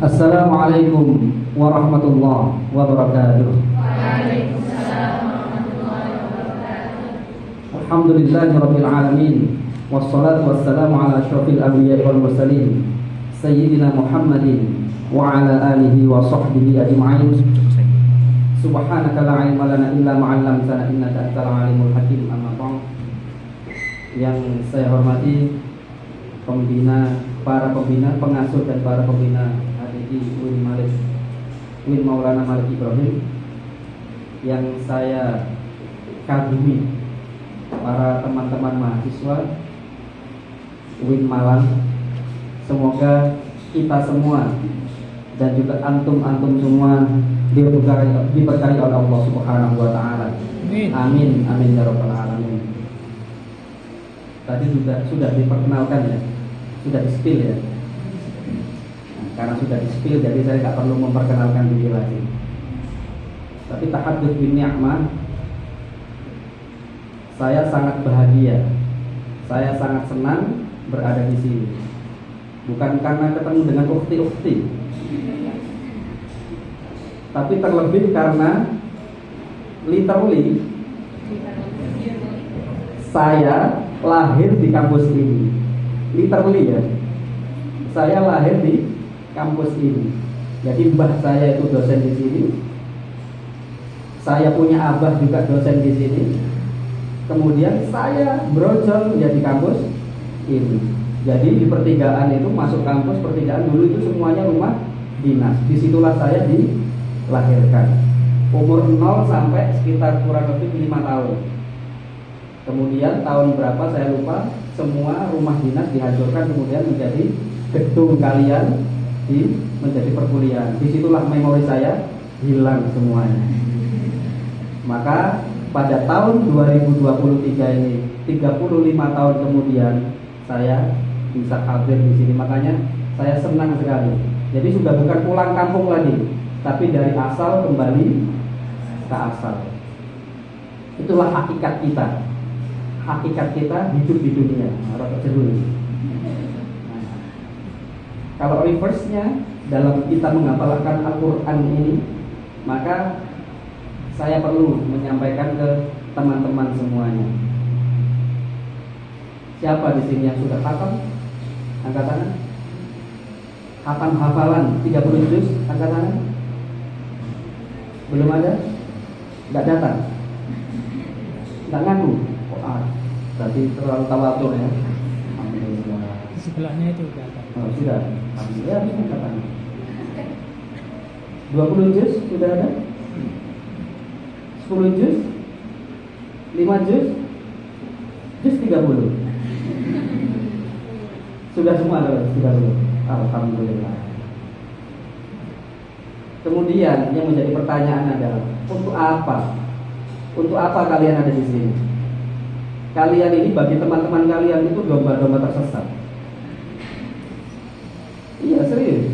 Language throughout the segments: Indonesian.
Assalamualaikum warahmatullahi wabarakatuh. Waalaikumsalam warahmatullahi wabarakatuh. Alhamdulillahirabbil alamin. Wassalatu wassalamu ala asyrofil anbiya'i wal mursalin Sayyidina Muhammadin wa ala alihi wa sahbihi ajma'in. Subhanaka la ilma lana illa ma 'allamtana innaka antal alimul hakim. Amma ba'd. Yang saya hormati para pembina, pengasuh dan para pembina Win Maulana Malik Ibrahim, yang saya kagumi, para teman-teman mahasiswa Win Malang. Semoga kita semua dan juga antum semua diberkahi oleh Allah Subhanahu wa taala. Amin amin ya rabbal alamin. Tadi sudah diperkenalkan ya, sudah di-spill ya. Karena sudah di-spill, jadi saya tidak perlu memperkenalkan diri lagi. Tapi tahadduts bin ni'mah, saya sangat bahagia, saya sangat senang berada di sini. Bukan karena ketemu dengan ukhti-ukhti, tapi terlebih karena literally saya lahir di kampus ini. Literally ya, saya lahir di kampus ini. Jadi mbah saya itu dosen di sini. Saya punya abah juga dosen di sini. Kemudian saya brojol menjadi kampus ini. Jadi di pertigaan itu masuk kampus, pertigaan dulu itu semuanya rumah dinas. Disitulah saya dilahirkan. Umur 0 sampai sekitar kurang lebih 5 tahun. Kemudian tahun berapa saya lupa, semua rumah dinas dihancurkan, kemudian menjadi gedung kalian menjadi perkuliahan. Disitulah memori saya hilang semuanya. Maka pada tahun 2023 ini, 35 tahun kemudian, saya bisa hadir di sini. Makanya saya senang sekali. Jadi sudah bukan pulang kampung lagi, tapi dari asal kembali ke asal. Itulah hakikat kita. Hakikat kita hidup di dunia. Kalau reverse-nya dalam kita menghafalkan Al-Quran ini, maka saya perlu menyampaikan ke teman-teman semuanya. Siapa di sini yang sudah hafal? Angkat tangan. Hafal hafalan 30 juz, angkat tangan. Belum ada? Enggak datang? Enggak ngaku? Berarti terlalu tawadhu ya. Alhamdulillah. Sebelahnya itu udah ada. Oh, sudah. Alhamdulillah, bisa katakan. 20 juz sudah ada? 10 juz? 5 juz? Juz 30. Sudah semua loh, 30. Alhamdulillah. Kemudian yang menjadi pertanyaan adalah, untuk apa? Untuk apa kalian ada di sini? Kalian ini bagi teman-teman kalian itu domba-domba tersesat. Iya, serius.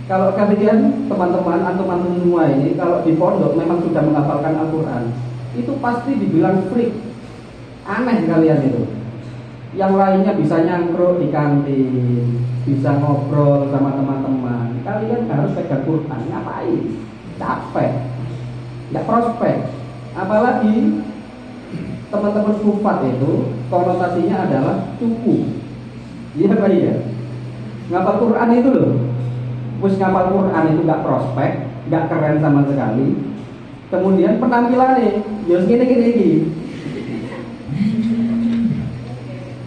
Kalau kalian teman-teman antum semua ini kalau di pondok memang sudah menghafalkan Al-Quran, itu pasti dibilang freak. Aneh kalian itu. Yang lainnya bisa nyangkruk di kantin, bisa ngobrol sama teman-teman. Kalian harus pegang Quran. Ngapain? Capek. Nggak prospek. Apalagi teman-teman sufat itu konotasinya adalah cukup. Iya Pak ya. Ngapal Quran itu loh. Wis ngapal Quran itu nggak prospek, nggak keren sama sekali. Kemudian penampilannya, ya gini.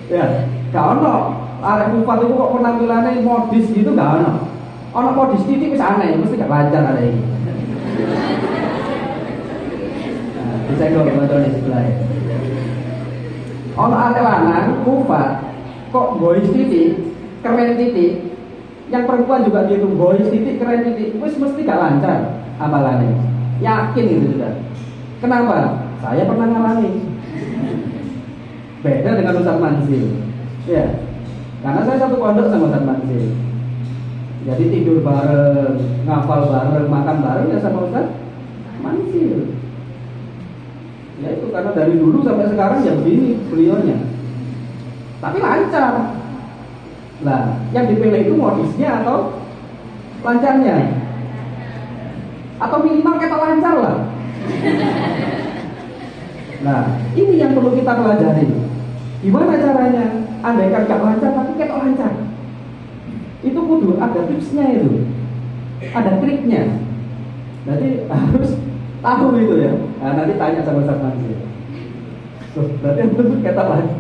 Ya, gak ono. Arek sufat itu kok penampilannya modis gitu gak ono. Ono modis titik wis aneh, mesti gak lancar ada ini. Nah, bisa kok di sebelah. Ono arek lanang sufat kok boys titik, keren titik. Yang perempuan juga gitu, boys titik, keren titik. Wis mesti gak lancar amalannya. Yakin itu sudah. Kenapa? Saya pernah ngalami. Beda dengan Ustaz Mansil. Ya. Karena saya satu pondok sama Ustaz Mansil. Jadi tidur bareng, ngafal bareng, makan bareng ya sama Ustaz Mansil. Ya itu karena dari dulu sampai sekarang ya begini beliaunya. Tapi lancar. Nah, yang dipilih itu modisnya atau lancarnya? Atau minimal ketok lancar lah. Nah, ini yang perlu kita pelajari. Gimana caranya? Andaikan gak lancar tapi ketok lancar. Itu kudu ada tipsnya itu. Ada triknya. Jadi harus tahu itu ya. Nah, nanti tanya sama Ustaz Mansur. Loh, berarti itu ketok lancar.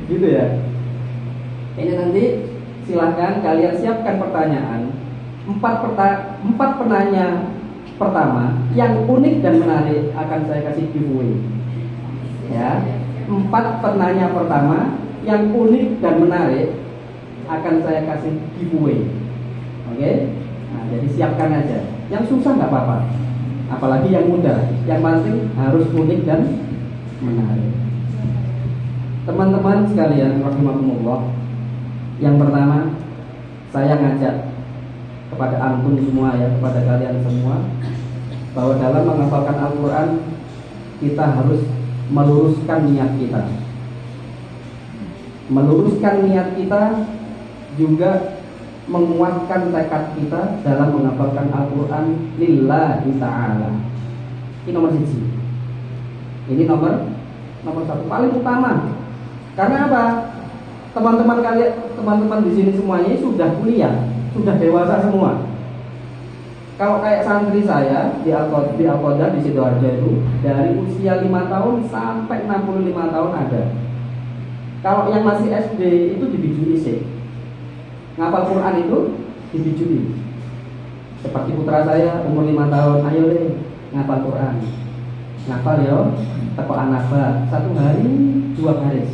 Gitu ya. Ini nanti silahkan kalian siapkan pertanyaan. Empat penanya pertama yang unik dan menarik akan saya kasih giveaway. Ya, 4 penanya pertama yang unik dan menarik akan saya kasih giveaway. Oke? Nah, jadi siapkan aja. Yang susah nggak apa-apa, apalagi yang mudah. Yang penting harus unik dan menarik. Teman-teman sekalian, rahimakumullah. Yang pertama, saya ngajak kepada antum semua ya, kepada kalian semua, bahwa dalam menghafalkan Al-Quran kita harus meluruskan niat kita. Meluruskan niat kita juga menguatkan tekad kita dalam menghafalkan Al-Quran lillahi ta'ala. Ini nomor 1. Ini nomor 1 paling utama. Karena apa? Teman-teman kalian, teman-teman di sini semuanya sudah kuliah, sudah dewasa semua. Kalau kayak santri saya di Al-Qadar di Sidoarjo itu dari usia 5 tahun sampai 65 tahun ada. Kalau yang masih SD itu dibijui sih. Ngapal Quran itu dibijui. Seperti putra saya umur 5 tahun, ayo deh ngapal Quran. Ngapal ya, teko anaba 1 hari 2 baris.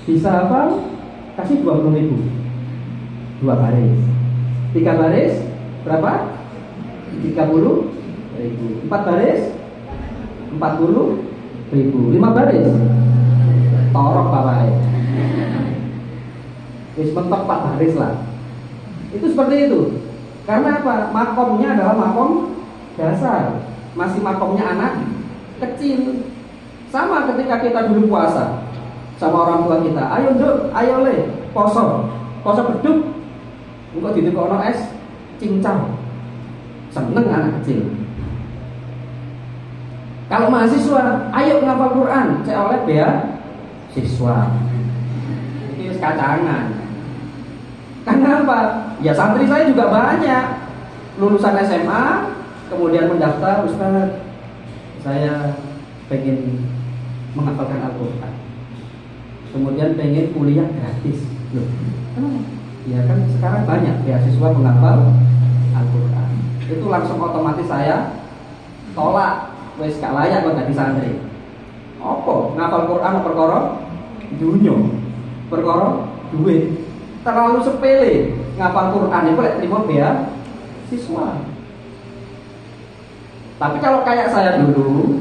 Bisa hafal, kasih 20.000. 2 baris. 3 baris berapa? 30.000. 4 baris 40.000. 5 baris torok bapaknya. Wis mentok 4 baris lah. Itu seperti itu. Karena apa? Makomnya adalah makom dasar. Masih makomnya anak kecil. Sama ketika kita dulu puasa sama orang tua kita, ayo nduk, ayo le, poso beduk. Engko didekokno es cincang. Seneng anak kecil. Kalau mahasiswa, ayo ngapal Quran, cek oleh bea siswa. Ini kacangan. Karena apa? Ya santri saya juga banyak lulusan SMA, kemudian mendaftar, Ustaz, saya pengen menghafalkan Al-Quran. Kemudian pengen kuliah gratis. Loh, kenapa? Ya kan sekarang banyak beasiswa menghafal Al-Quran. Itu langsung otomatis saya tolak. Wes gak layak kok dadi santri. Apa? Ngapal Quran perkara dunya. Perkara duit. Terlalu sepele. Ngapal Quran itu lek trimo beasiswa. Tapi kalau kayak saya dulu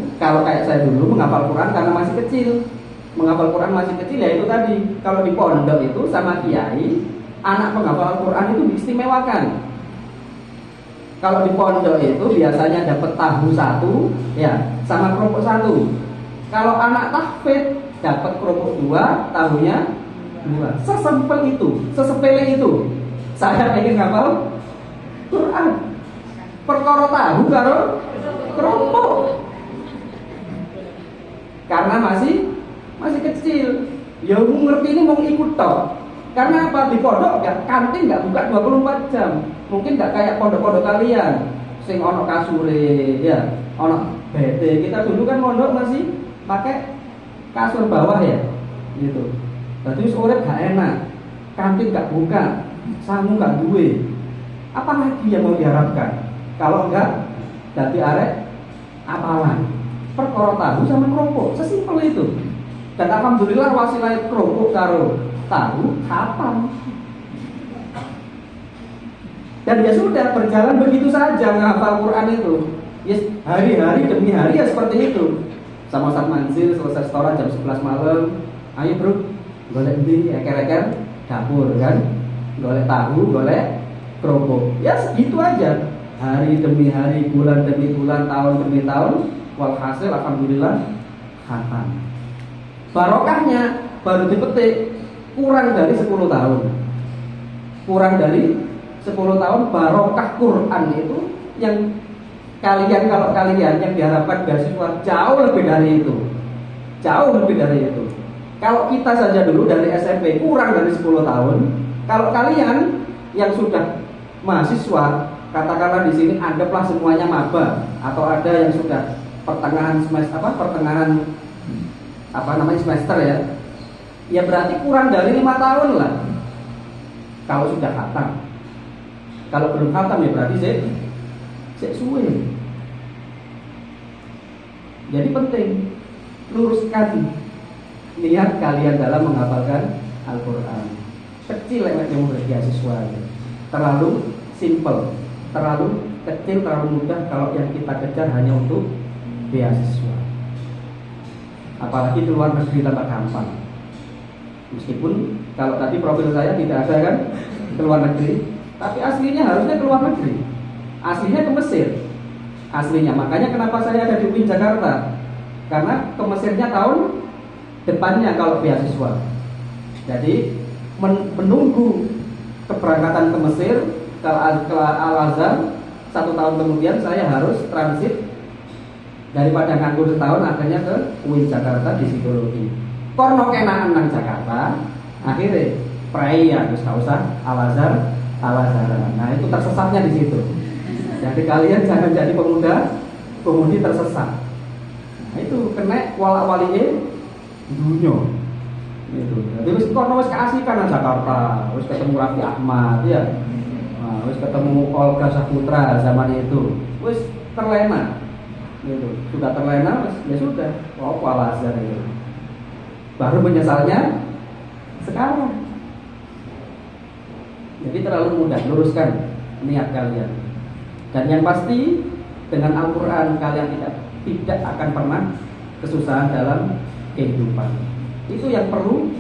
menghafal Quran karena masih kecil. Menghafal Quran masih kecil ya itu tadi. Kalau di pondok itu sama kiai, anak penghafal Quran itu diistimewakan. Kalau di pondok itu biasanya dapat tahu 1 ya, sama kerupuk 1. Kalau anak tahfidz dapat kerupuk 2, tahunya 2. Sesimpel itu, sesepele itu. Saya pengen ngapal Quran. Perkara tahu karo kerupuk. Karena masih kecil. Ya ngerti ini mau ikut tok. Karena apa? Di pondok kantin enggak buka 24 jam. Mungkin enggak kayak pondok-pondok kalian sing ono kasure ya, ono bete. Kita dulu kan pondok masih pakai kasur bawah ya. Gitu. Jadi sore gak enak. Kantin enggak buka, sangu enggak duwe. Apa lagi yang mau diharapkan? Kalau enggak dadi arek apalan. Perkara tahu sama kerupuk, sesimpel itu. Dan alhamdulillah wasilah kerupuk karo tahu hafal. Dan ya sudah berjalan begitu saja menghafal Quran itu. Yes, hari-hari demi hari ya seperti itu. Sama Ustaz Mansur selesai setoran jam 11 malam. Ayo bro, golek ndi eker-eker dapur kan. Golek tahu, golek kerupuk. Ya segitu aja. Hari demi hari, bulan demi bulan, tahun demi tahun. Walhasil alhamdulillah khatam. Barokahnya baru dipetik kurang dari 10 tahun. kurang dari 10 tahun, barokah Quran itu yang kalian, kalau kalian yang diharapkan beasiswa jauh lebih dari itu. Jauh lebih dari itu. Kalau kita saja dulu dari SMP kurang dari 10 tahun, kalau kalian yang sudah mahasiswa, katakanlah di sini anggaplah semuanya maba atau ada yang sudah pertengahan semester semester ya. Ya berarti kurang dari 5 tahun lah. Kalau sudah khatam. Kalau belum khatam ya berarti sik suwe. Jadi penting luruskan niat kalian dalam menghafalkan Al-Quran. Kecil yang beasiswa, terlalu simple, terlalu kecil, terlalu mudah kalau yang kita kejar hanya untuk beasiswa. Apalagi di luar negeri tambah gampang. Meskipun kalau tadi profil saya tidak ada kan ke luar negeri, tapi aslinya harusnya ke luar negeri. Aslinya ke Mesir. Aslinya, makanya kenapa saya ada di UIN Jakarta? Karena ke Mesirnya tahun depannya kalau beasiswa. Jadi menunggu keberangkatan ke Mesir, ke Al-Azhar 1 tahun kemudian saya harus transit. Daripada nganggur setahun akhirnya ke UIN Jakarta di psikologi. Korno kenaan nang Jakarta, akhirnya praya terus gak usah Al-Azhar. Nah itu tersesatnya di situ. Jadi kalian jangan jadi pemudi tersesat. Nah itu kena wala-walie dunia. Itu. Jadi wis kono wis keasikan nang Jakarta, wis ketemu Raffi Ahmad ya. Nah, wis ketemu Olga Saputra zaman itu. Wis terlena. Gitu. Sudah terlena, ya sudah. Oh, Al-Azhar itu. Baru menyesalnya sekarang. Jadi terlalu mudah, luruskan niat kalian. Dan yang pasti dengan Al-Quran kalian tidak akan pernah kesusahan dalam kehidupan. Itu yang perlu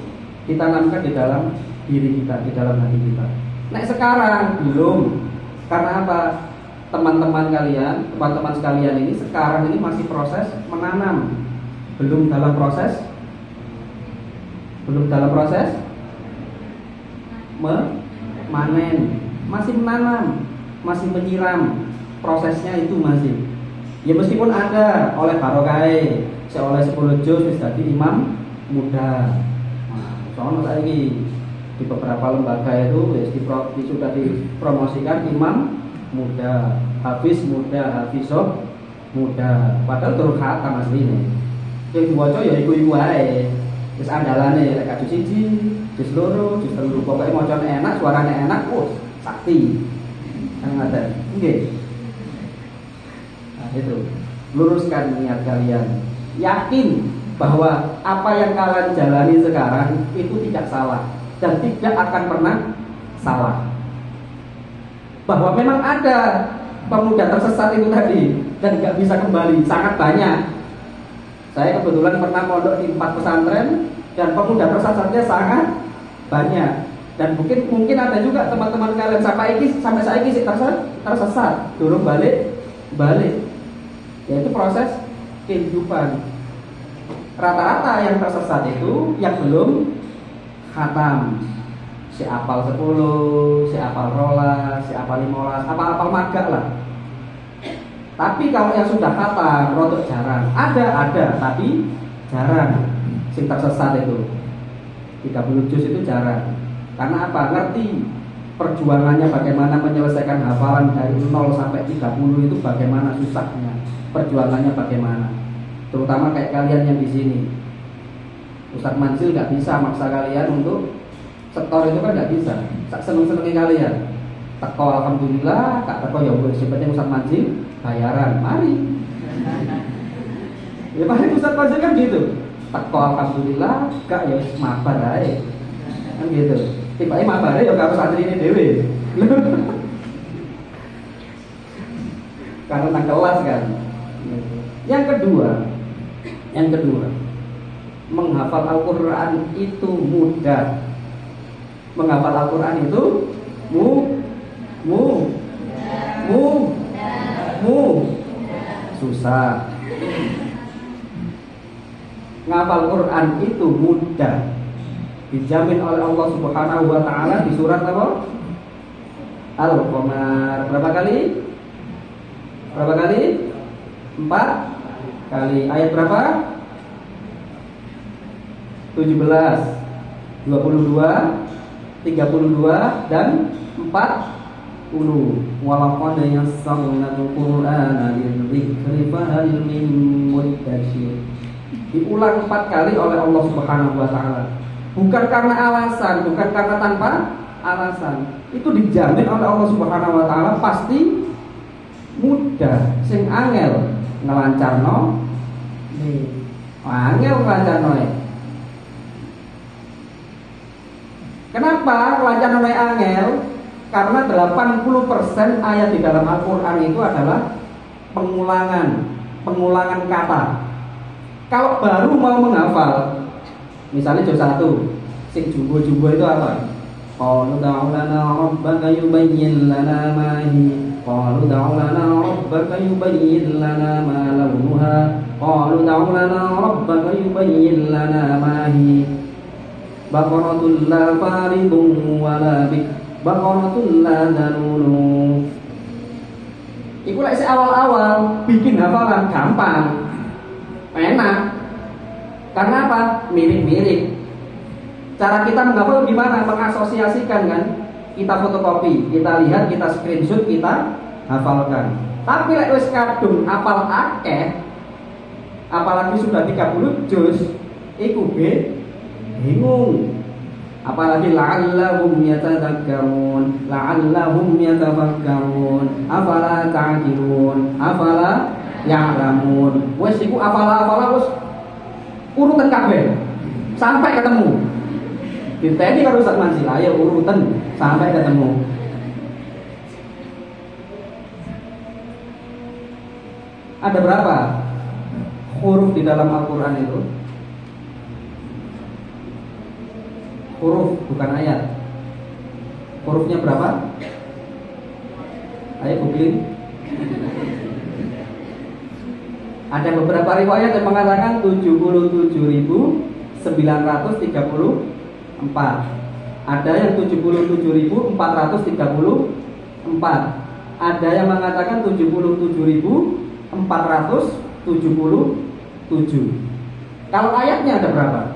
ditanamkan di dalam diri kita, di dalam hati kita. Nah sekarang belum. Karena apa? Teman-teman sekalian ini sekarang ini masih proses menanam, belum dalam proses memanen, masih menanam, masih menyiram, prosesnya itu masih. Ya meskipun ada oleh barokai, oleh 10 juz jadi imam muda. Nah, soalnya lagi di beberapa lembaga itu sudah dipromosikan imam muda, hafiz muda, hafizoh muda. Padahal turun khatam asline. Yang diwaca ya iku wae. Wis andalane lek kados 1, juz 2, juz 3, pokoke macane enak, suaranya enak, sakti. Kan ngaten. Nggih. Nah, itu. Luruskan niat kalian. Yakin bahwa apa yang kalian jalani sekarang itu tidak salah dan tidak akan pernah salah. Bahwa memang ada pemuda tersesat itu tadi dan nggak bisa kembali, sangat banyak. Saya kebetulan pernah mondok di 4 pesantren dan pemuda tersesatnya sangat banyak. Dan mungkin ada juga teman-teman kalian sampai saya tersesat, durung balik. Yaitu proses kehidupan. Rata-rata yang tersesat itu yang belum khatam. Si apal 10, si apal rola, si apal 15, apal maga lah. Tapi kalau yang sudah khatam, rodok jarang. Ada, tapi jarang. Sing tersesat itu 30 juz itu jarang. Karena apa? Ngerti perjuangannya bagaimana menyelesaikan hafalan dari 0 sampai 30 itu bagaimana susahnya. Perjuangannya bagaimana. Terutama kayak kalian yang di sini. Ustadz Mansil nggak bisa maksa kalian untuk setor itu kan nggak bisa. Seneng-senengin kalian. Teko alhamdulillah, tak teko ya wis sebenarnya Ustadz Mansil bayaran, mari. Ya paling Ustadz Mansil kan gitu. Teko alhamdulillah, gak ya mabar ae. Kan gitu. Tiba-tiba mabar ya karo santri ini dhewe. Karena nang kelas kan. Yang kedua, menghafal Al-Quran itu mudah. Menghafal Al-Quran itu susah. Ngafal Quran itu mudah. Dijamin oleh Allah Subhanahu wa taala di surat apa? Al-Qamar. Berapa kali? Berapa kali? 4 kali. Ayat berapa? 17, 22, 32 dan 40. Walaqad yassarnal Qur'ana lidzikri fahal min muddakir. Diulang 4 kali oleh Allah Subhanahu wa taala. Bukan karena alasan, bukan karena tanpa alasan. Itu dijamin oleh Allah Subhanahu wa taala pasti mudah. Sing angel ngelancarno angel ngelancarno. Kenapa ngelancarno angel? Karena 80% ayat di dalam Al-Qur'an itu adalah pengulangan kata. Kalau baru mau menghafal, misalnya juz 1, sing jumbo-jumbo itu apa? Qalu da'u lana rabbaka yubayyin lana ma hi. Qalu da'u lana rabbaka yubayyin lana ma launuha. Qalu da'u lana rabbaka yubayyin lana ma hi. Baqaratul la faridun wa la bik. Baqaratul la dalulu. Iku lek awal-awal bikin hafalan gampang. Enak. Karena apa? Mirip-mirip. Cara kita menghafal gimana? Mengasosiasikan kan? Kita fotokopi, kita lihat, kita screenshot, kita hafalkan. Tapi lek wis kadung apal akeh, apalagi sudah 30 juz, iku bingung. Apalagi la'allahum yatadakkarun, la'allahum yatafakkarun, afala ta'qilun, afala ya'lamun. Wes iku afala wes urutan kabeh sampai ketemu. Diteni karo Ustaz Mansil, ayo urutan sampai ketemu. Ada berapa huruf di dalam Al-Qur'an itu? Huruf bukan ayat. Hurufnya berapa? Ayo googling. Ada beberapa riwayat yang mengatakan 77.934. Ada yang 77.434. Ada yang mengatakan 77.477. Kalau ayatnya ada berapa?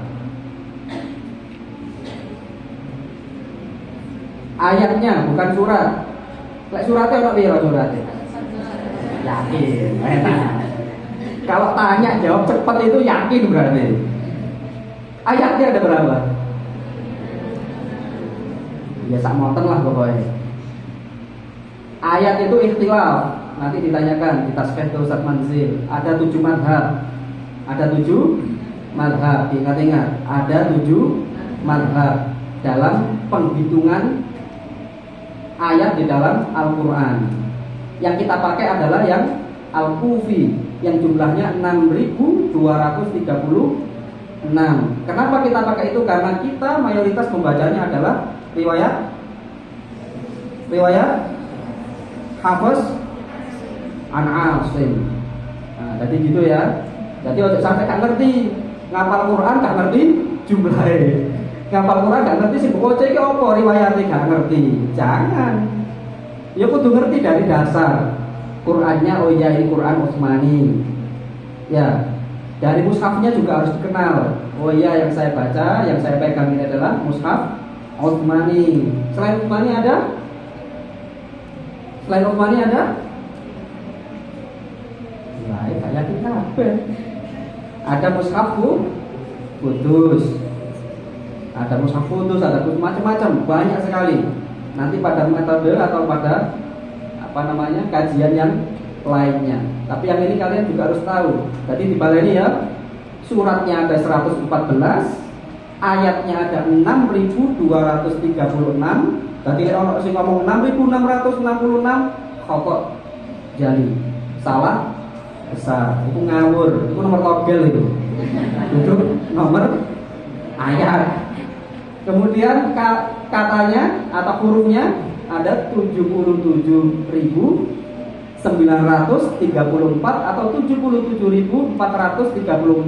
Ayatnya bukan surat. Lek suratnya ono piro suratnya? Yakin, enak. Kalau tanya jawab cepat itu yakin berarti. Ayatnya ada berapa? Ya sak moten lah pokoknya. Ayat itu ikhtilaf. Nanti ditanyakan, kita spek ke Ustaz Manzil. Ada 7 madhab. Ada 7 madhab. Ingat-ingat, ada 7 madhab dalam penghitungan ayat di dalam Al-Quran. Yang kita pakai adalah yang Al-Kufi, yang jumlahnya 6.236. Kenapa kita pakai itu? Karena kita mayoritas pembacanya adalah riwayat Hafiz an Asim. Nah, jadi gitu ya. Jadi ojo sampai gak ngerti ngapal Quran, gak ngerti jumlahnya. Ngapal Quran gak ngerti sih bocah iki apa riwayatnya gak ngerti. Jangan. Ya kudu ngerti dari dasar. Qurannya oh iya ini Quran Utsmani. Ya. Dari mushafnya juga harus dikenal. Oh iya yang saya baca, yang saya pegang ini adalah mushaf Utsmani. Selain Utsmani ada? Selain Utsmani ada? Ya, kayak kita apa? Ada mushaf Qudus. Ada mushaf Qudus, ada macam-macam, banyak sekali. Nanti pada metode atau pada kajian yang lainnya. Tapi yang ini kalian juga harus tahu. Jadi di baleni ya, suratnya ada 114, ayatnya ada 6.236. Tadi orang sing ngomong 6.666, kok jadi salah besar. Itu ngawur. Itu nomor togel itu. Itu nomor ayat. Kemudian katanya atau hurufnya ada 77.934 atau 77.434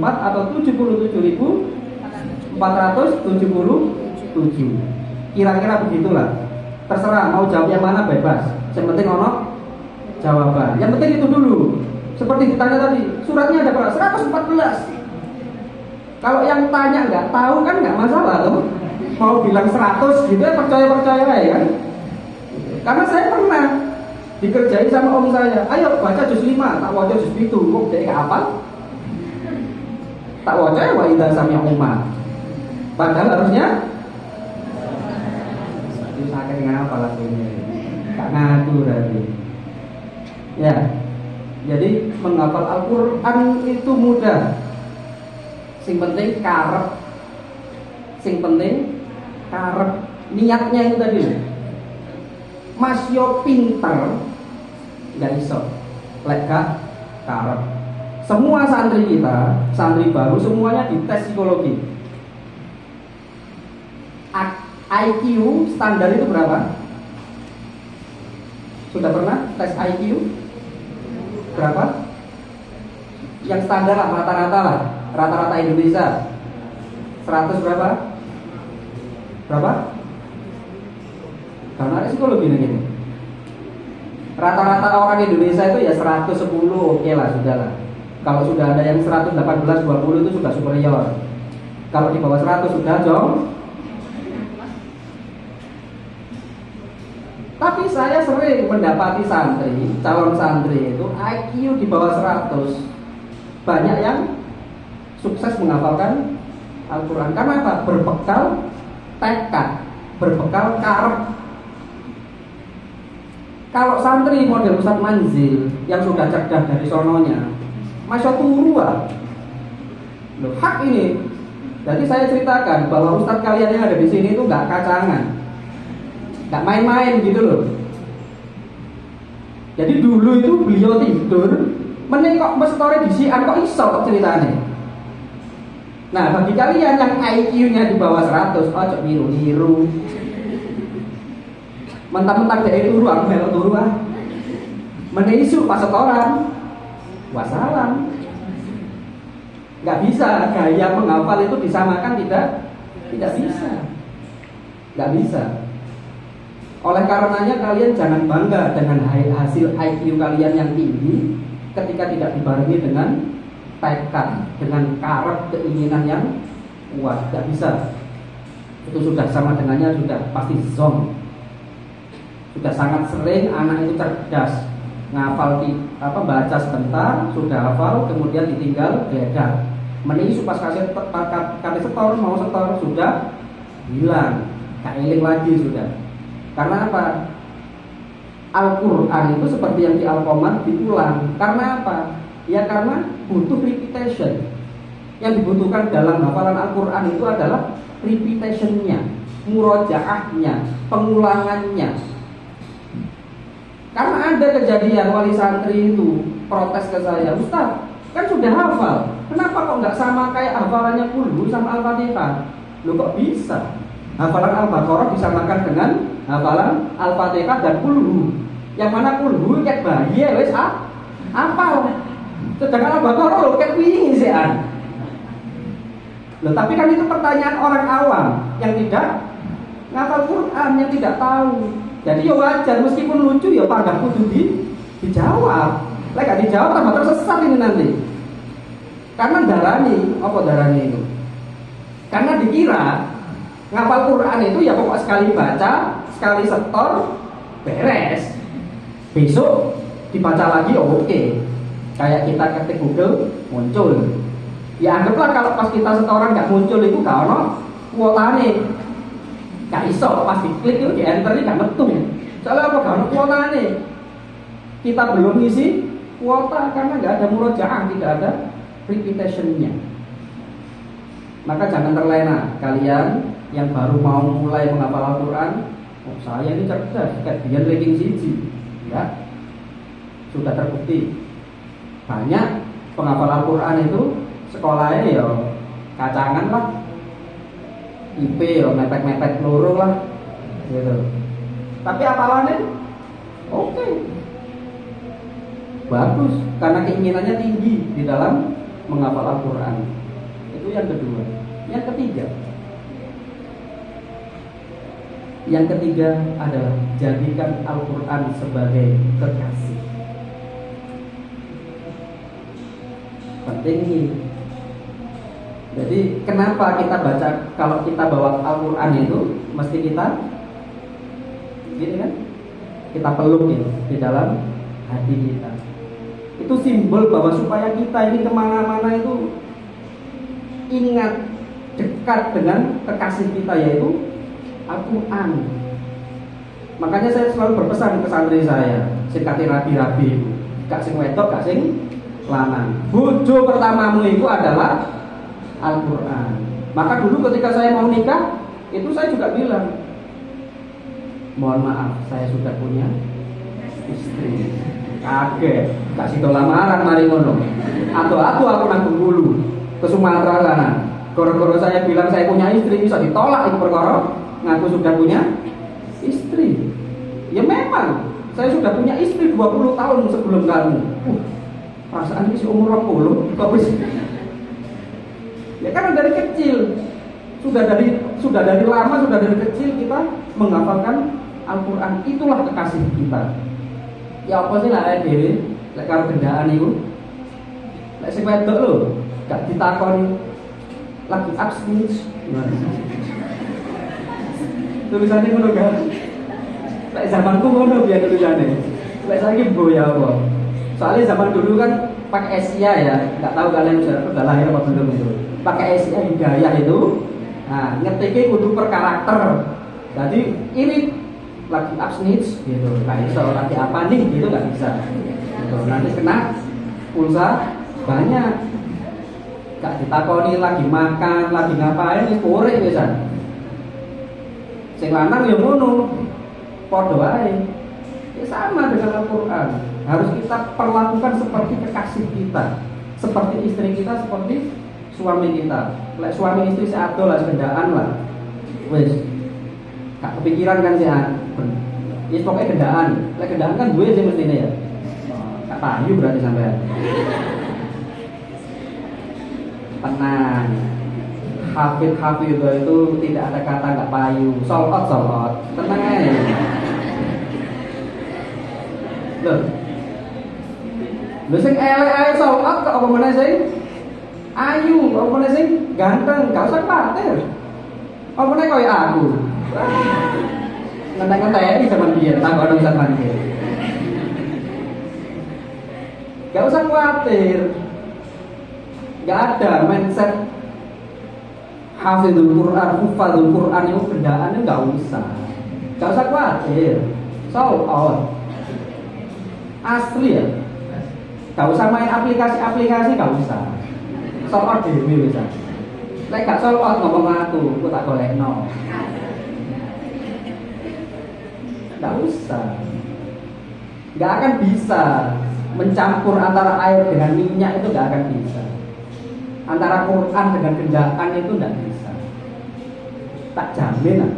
atau 77.477. Kira-kira begitulah. terserah mau jawab yang mana bebas. Yang penting ono jawaban. Yang penting itu dulu. Seperti ditanya tadi, suratnya ada berapa? 114. Kalau yang tanya nggak tahu kan nggak masalah tuh. Mau bilang 100 gitu ya percaya-percaya ya kan. Karena saya pernah dikerjain sama om saya, ayo baca juz 5, tak waca juz 7, kok dia nggak hafal? Tak waca ya wa idza sami'a umma. Padahal harusnya itu sakit dengan apa lagunya? Gak ngaku berarti. Ya, jadi menghafal Al-Quran itu mudah. Sing penting karep. Sing penting karep. Niatnya itu tadi. Mas yo pinter, nggak iso. Lek gak karep. Semua santri kita, santri baru semuanya dites psikologi. IQ standar itu berapa? Sudah pernah tes IQ? Berapa? Yang standar lah, rata-rata lah. Rata-rata Indonesia 100 berapa? Berapa? Karena ada psikologi nih. Rata-rata orang Indonesia itu ya 110, oke lah, sudah lah. Kalau sudah ada yang 118, 20 itu sudah superior. Kalau di bawah 100 sudah jong. Tapi saya sering mendapati santri, calon santri itu IQ di bawah 100. Banyak yang sukses menghafalkan Al-Quran. Karena apa? Berbekal tekad, berbekal karep. Kalau santri model Ustadz Manzil yang sudah cerdas dari sononya, masya turu lah. Loh, hak ini. Jadi saya ceritakan bahwa Ustadz kalian yang ada di sini itu nggak kacangan, nggak main-main gitu loh. Jadi dulu itu beliau tidur, mending kok mestore disian kok iso kok ceritanya. Nah bagi kalian yang IQ-nya di bawah 100, ojo niru-niru. Mentang-mentang dari turu, aku melok turu ah. Mending isu pas setoran. Wassalam. Nggak bisa gaya menghafal itu disamakan, tidak bisa. Nggak bisa. Oleh karenanya kalian jangan bangga dengan hasil IQ kalian yang tinggi ketika tidak dibarengi dengan tekad, dengan karep keinginan yang kuat. Nggak bisa. Itu sudah sama dengannya sudah pasti zong. Sudah sangat sering anak itu cerdas, ngafal baca sebentar sudah hafal, kemudian ditinggal beda. Mending pas kasih setor mau setor sudah hilang, gak eling lagi sudah. Karena apa? Al-Quran itu seperti yang di Al-Qamar diulang. Karena apa? Ya karena butuh repetition. Yang dibutuhkan dalam hafalan Al-Quran itu adalah repetitionnya, murojaahnya, pengulangannya. Karena ada kejadian wali santri itu protes ke saya, Ustaz, kan sudah hafal, kenapa kok nggak sama kayak hafalannya Kulhu sama Al-Fatihah? Loh kok bisa? Hafalan Al-Baqarah disamakan dengan hafalan Al-Fatihah dan Kulhu. Yang mana Kulhu kayak bayi ya wes hafal. Sedangkan Al-Baqarah lo kayak wingi sih an. Loh tapi kan itu pertanyaan orang awam yang tidak ngafal Quran, yang tidak tahu. Jadi ya wajar, meskipun lucu ya pada kudu dijawab. Lek gak dijawab tambah tersesat ini nanti. Karena darani itu? Karena dikira ngapal Quran itu ya pokok sekali baca, sekali setor, beres. Besok dibaca lagi oke. Kayak kita ketik Google muncul. Ya anggaplah kalau pas kita setoran gak muncul itu gak ono kuotane. Gak iso, pas diklik itu di enter ini gak metu. Soalnya apa? Gak ada kuotanya. Kita belum ngisi kuota karena gak ada murojaah, tidak ada repetitionnya. Maka jangan terlena kalian yang baru mau mulai menghafal Al-Quran. Oh, saya ini cerdas, kayak dia ranking siji, ya sudah terbukti. Banyak penghafal Al-Quran itu sekolahnya ya kacangan lah. IP ya mepet-mepet peluru lah gitu. Tapi apalannya oke. Bagus karena keinginannya tinggi di dalam menghafal Al-Quran. Itu yang kedua. Yang ketiga, Yang ketiga adalah jadikan Al-Quran sebagai kekasih. Penting ini. Jadi kenapa kita baca, kalau kita bawa Al-Quran itu mesti kita gini kan? Kita peluk gitu di dalam hati kita. Itu simbol bahwa supaya kita ini kemana-mana itu ingat dekat dengan kekasih kita, yaitu Al-Quran. Makanya saya selalu berpesan ke santri saya, sing kate rabi-rabi itu, gak sing wedok, gak sing lanang. Bojo pertamamu itu adalah Al-Quran. Maka dulu ketika saya mau nikah, itu saya juga bilang, mohon maaf, saya sudah punya istri. Kaget, kasih lamaran mari ngono. Atau aku nanggung dulu ke Sumatera sana. Goro-goro saya bilang saya punya istri, bisa ditolak itu perkara ngaku sudah punya istri. Ya memang saya sudah punya istri 20 tahun sebelum kamu. Perasaan ini umur 20 kok bisa. Ya kan dari kecil. Sudah dari lama, sudah dari kecil kita menghafalkan Al-Quran. Itulah kekasih kita. Ya apa sih lah dhewe lek karo gendaan iku. Lek sing wedok lho, gak ditakoni lagi abstinence. Tulisannya ngono kan. Lek zamanku ngono biar tulisannya. Lek saiki boya apa. Soalnya zaman dulu kan pakai Asia ya, nggak tahu kalian sudah lahir apa belum itu. Pakai Asia Hidayah itu. Nah, ngetiknya kudu per karakter. Jadi ini lagi abstinence gitu, nggak bisa lagi apa nih gitu, nggak bisa gitu. Nanti kena pulsa banyak, nggak ditakoni lagi makan, lagi ngapain, ini korek biasa. Sing lanang ya ngono, padha wae. Ya sama dengan Al-Quran, harus kita perlakukan seperti kekasih kita, seperti istri kita, seperti suami kita. Lek suami istri seado lah, segendaan lah, wes gak kepikiran kan sih an. Ya pokoknya gendaan. Lek gendaan kan duwe sih mestine ya. Gak payu berarti sampean. Tenang. Hafid itu tidak ada kata gak payu. Solot. Tenang aja. Lho sing elek ae solot kok apa meneh sing ayu, apa meneh sing ganteng, gak usah khawatir. Apa meneh koyo aku. Ngentek-ngentek zaman biyen tak ono bisa mandi. Gak usah khawatir. Gak ada mindset hafizul Quran, hufadzul Quran itu kendaannya gak usah. Gak usah khawatir. Sold out. Asli ya. Gak usah main aplikasi-aplikasi, gak usah. Sold out dhewe bisa. Lek gak sold out ngomong aku tak golekno. Gak usah. Gak akan bisa mencampur antara air dengan minyak, itu gak akan bisa. Antara Quran dengan gendaan itu gak bisa. Tak jamin lah.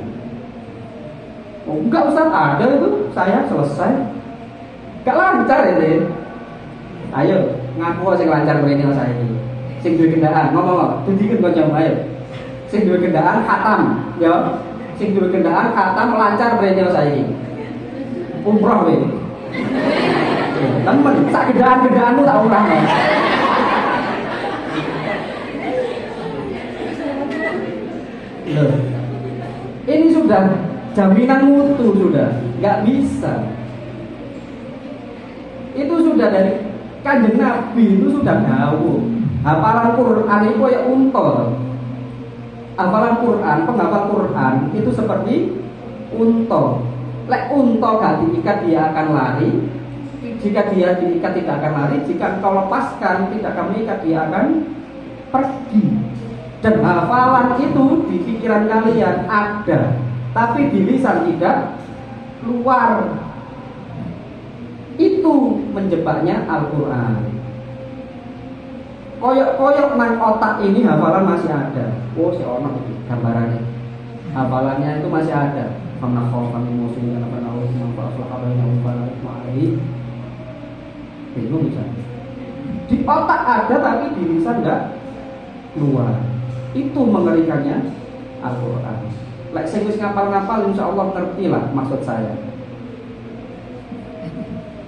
Oh, enggak usah ada itu, saya selesai. Gak lancar ini. Ayo ngaku sing lancar mrene saya iki. Sing duwe gendaan ngomong, dudikeun kancamu ayo. Sing duwe gendaan khatam, ya. Sing duwe gendaan khatam lancar mrene saya iki. Umroh we. Temen, sak gendaan-gendaanmu tak umrah. Loh. Ini sudah jaminan mutu sudah, nggak bisa. Itu sudah dari Kanjeng Nabi itu sudah dawuh. Hafalan Quran itu kayak unta. Hafalan Quran, penghafal Quran itu seperti unta. Lek unta gak diikat dia akan lari. Jika dia diikat tidak akan lari. Jika engkau lepaskan tidak akan mengikat dia akan pergi. Dan hafalan itu di pikiran kalian ada, tapi di lisan tidak keluar. Itu menjebaknya Al-Quran. Koyok-koyok nang otak ini hafalan masih ada. Oh si ono itu gambarannya. Hafalannya itu masih ada. Karena khaufan musuhnya apa nahu manfaat kabarnya umpan mari. Bingung bisa. Di otak ada tapi di lisan enggak keluar. Itu mengerikannya Al-Quran. Lek sing wis ngapal-ngapal insyaallah ngerti lah maksud saya.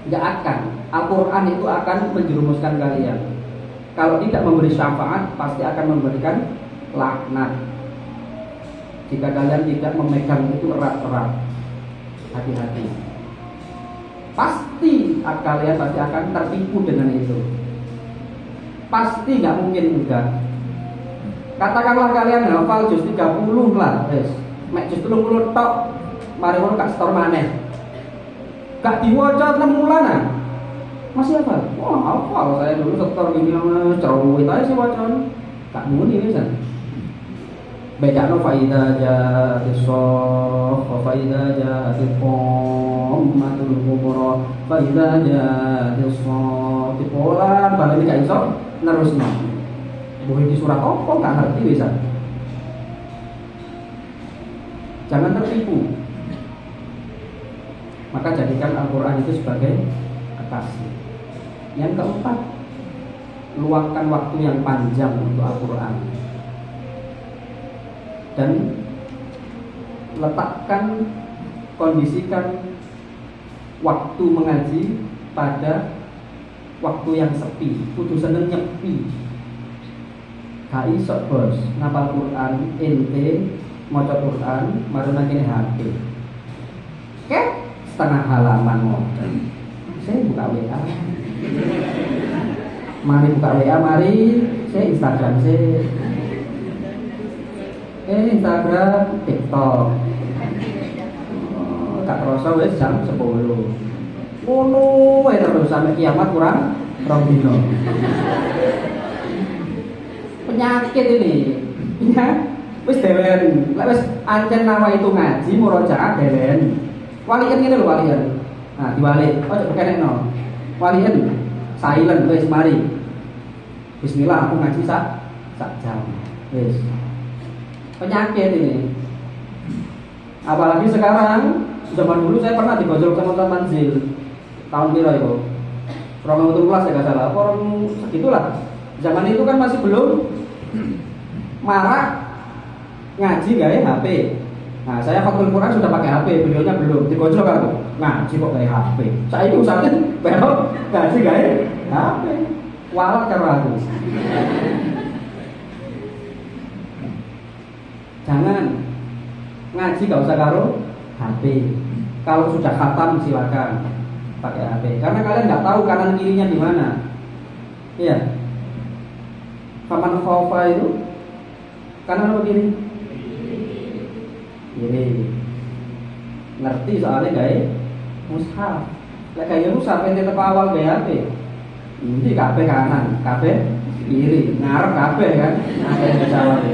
Enggak akan. Al-Qur'an itu akan menjerumuskan kalian. Kalau tidak memberi syafaat pasti akan memberikan laknat. Jika kalian tidak memegang itu erat-erat. Hati-hati. Pasti kalian pasti akan tertipu dengan itu. Pasti nggak mungkin enggak. Katakanlah kalian hafal juz 30 lah, wes. Mek juz 30 tok, mari ngono gak setor maneh. Gak diwaca 6 bulanan. Masih hafal? Wah, hafal saya dulu setor gini ceruit aja sih wacan. Gak muni wis. Bedano faida ja'atis sof, faida ja'atil qommatul kubra, faida ja'atis sof. Dipolan, balik ini gak iso nerusno. Boleh di surat apa gak ngerti bisa. Jangan tertipu. Maka jadikan Al-Quran itu sebagai kekasih. Yang keempat, luangkan waktu yang panjang untuk Al-Quran. Dan letakkan, kondisikan waktu mengaji pada waktu yang sepi. Kudu seneng nyepi. Gak iso bos, ngapal Quran, ente maca Quran, maruna kene HP. Oke, setengah halaman ngoten. Saya buka WA. Mari buka WA, mari saya Instagram saya. Instagram, TikTok. Gak terasa wis jam 10. Ngono wae terus sampai kiamat kurang 2 dino. Penyakit ini. Ya, wis dewen. Lek wis ancen nawa itu ngaji murojaah dewen. Walian ngene lho walian. Nah, diwalik. Ojo bekenekno. Walian silent wis mari. Bismillah aku ngaji sak jam. Wis. Penyakit ini. Apalagi sekarang, zaman dulu saya pernah digojol sama Ustaz Manzil. Tahun piro itu? 2017 ya enggak salah. Orang segitulah. Zaman itu kan masih belum marak ngaji gawe HP. Nah, saya khatamul Quran sudah pakai HP, beliaunya belum. Digojol aku. Ngaji kok gawe HP. Saya itu usahane belok ngaji gawe HP. Walat karo aku. Jangan ngaji gak usah karo HP. Kalau sudah khatam silakan pakai HP. Karena kalian nggak tahu kanan kirinya di mana. Iya. Faman khaufa itu kanan apa kiri? Kiri. Ngerti soalnya gawe mushaf. Lek gawe mushaf ente teko awal gawe HP. Ini kabeh kanan, kabeh kiri, ngarep kabeh kan. Ada yang jawab.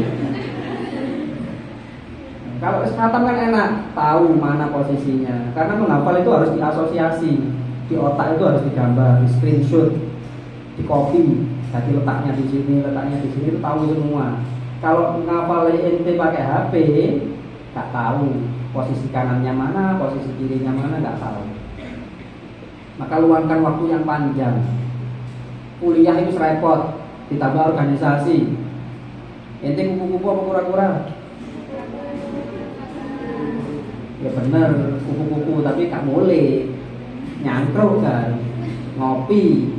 Kalau khatam kan enak, tahu mana posisinya. Karena menghafal itu harus diasosiasi, di otak itu harus digambar, di screenshot, di copy. Jadi letaknya di sini, itu tahu semua. Kalau menghafal ente pakai HP, nggak tahu posisi kanannya mana, posisi kirinya mana, nggak tahu. Maka luangkan waktu yang panjang. Kuliah itu repot, ditambah organisasi. Ente kupu-kupu apa kura-kura? Ya bener, kupu-kupu tapi gak boleh nyangkruk kan, ngopi.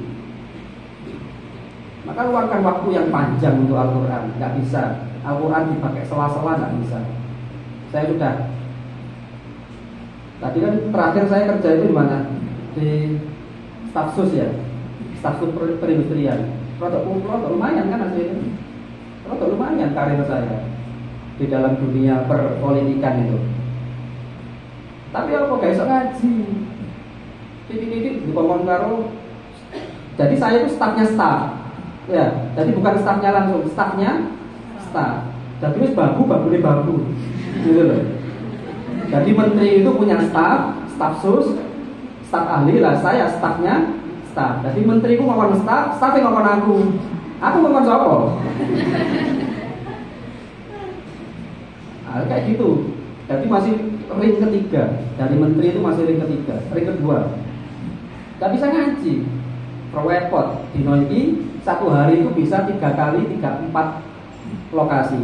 Maka luangkan waktu yang panjang untuk Al-Quran. Gak bisa, Al-Quran dipakai sela-sela gak bisa. Saya sudah. Tadi kan terakhir saya kerja itu di mana? Di Stafsus ya, Stafsus perindustrian. Produk lumayan kan hasilnya. Produk lumayan karir saya di dalam dunia perpolitikan itu. Tapi apa guys ngaji? Titik-titik dipomong karo. Jadi saya itu stafnya staff. Ya, jadi bukan stafnya langsung, stafnya staff. Jadi wis babu gitu loh. Jadi menteri itu punya staf sus, staf ahli lah. Saya stafnya staff. Jadi menteri ku ngomong staff yang ngomong aku. Aku ngomong siapa? Nah, kayak gitu. Jadi masih ring ketiga. Dari menteri itu masih ring ketiga. Ring kedua gak bisa ngaji. Repot. Dino iki satu hari itu bisa 3 kali 3-4 lokasi.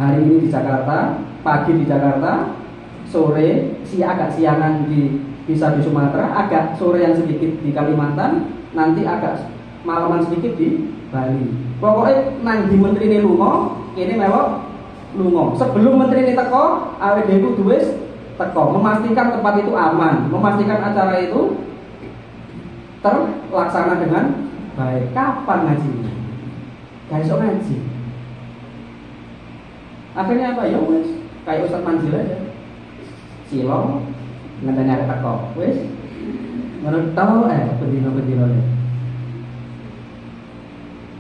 Hari ini di Jakarta, pagi di Jakarta, sore agak siangan bisa di Sumatera, agak sore yang sedikit di Kalimantan, nanti agak malaman sedikit di Bali. Pokoknya nang di menteri ini lunga, ini melok lunga. Sebelum menteri ini teko, awake dhewe kudu wis teko, memastikan tempat itu aman, memastikan acara itu terlaksana dengan baik. Kapan ngaji? Gak iso ngaji. Akhirnya apa? Ya wis, kayak Ustaz Manzil aja. Cilong ngenteni arek teko. Wis. Menurut tahu bendino-bendino.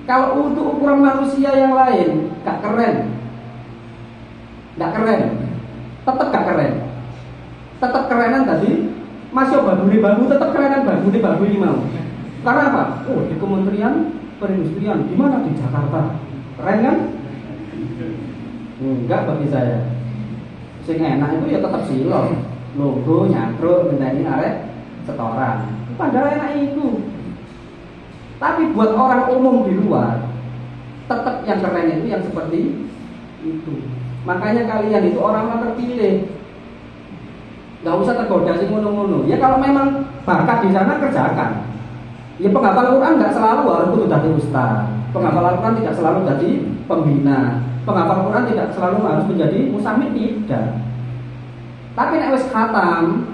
Kalau untuk ukuran manusia yang lain, gak keren. Gak keren. Tetap gak keren. Tetap kerenan tadi. Masih babu tetap kerenan babu ini mau. Karena apa? Oh, di Kementerian Perindustrian, di mana? Di Jakarta. Keren kan? Enggak bagi saya. Sing enak itu ya tetap silong. Logo nyakruk ngenteni arek setoran. Padahal enak itu. Tapi buat orang umum di luar, tetap yang keren itu yang seperti itu. Makanya kalian itu orang-orang terpilih. Gak usah tergoda sih ngono-ngono. Ya kalau memang bakat di sana kerjakan. Ya penghafal Quran nggak selalu harus kudu jadi ustaz. Penghafal Quran tidak selalu jadi pembina. Penghafal Quran tidak selalu harus menjadi musamid, tidak. Tapi nek wis khatam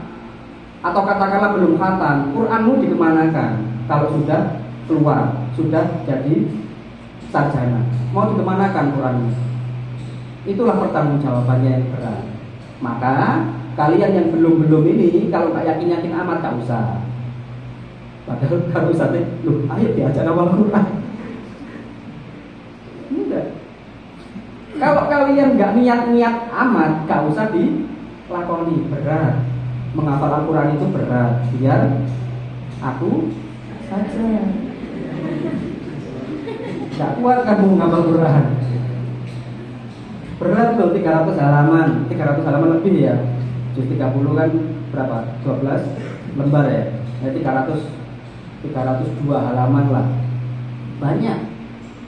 atau katakanlah belum khatam, Quranmu dikemanakan? Kalau sudah keluar, sudah jadi sarjana, mau dikemanakan Quranmu? Itulah pertanggungjawabannya yang berat. Maka kalian yang belum ini, kalau nggak yakin amat gak usah. Padahal kalau usah loh, ayo diajak ngapal Quran. Enggak. Kalau kalian nggak niat amat, gak usah dilakoni, berat. Menghafal Al-Quran itu berat. Biar aku saja. Gak kuat kamu menghafal Quran. Berat loh, 300 halaman lebih ya. Juz 30 kan berapa? 12 lembar ya. Ya 302 halaman lah. Banyak.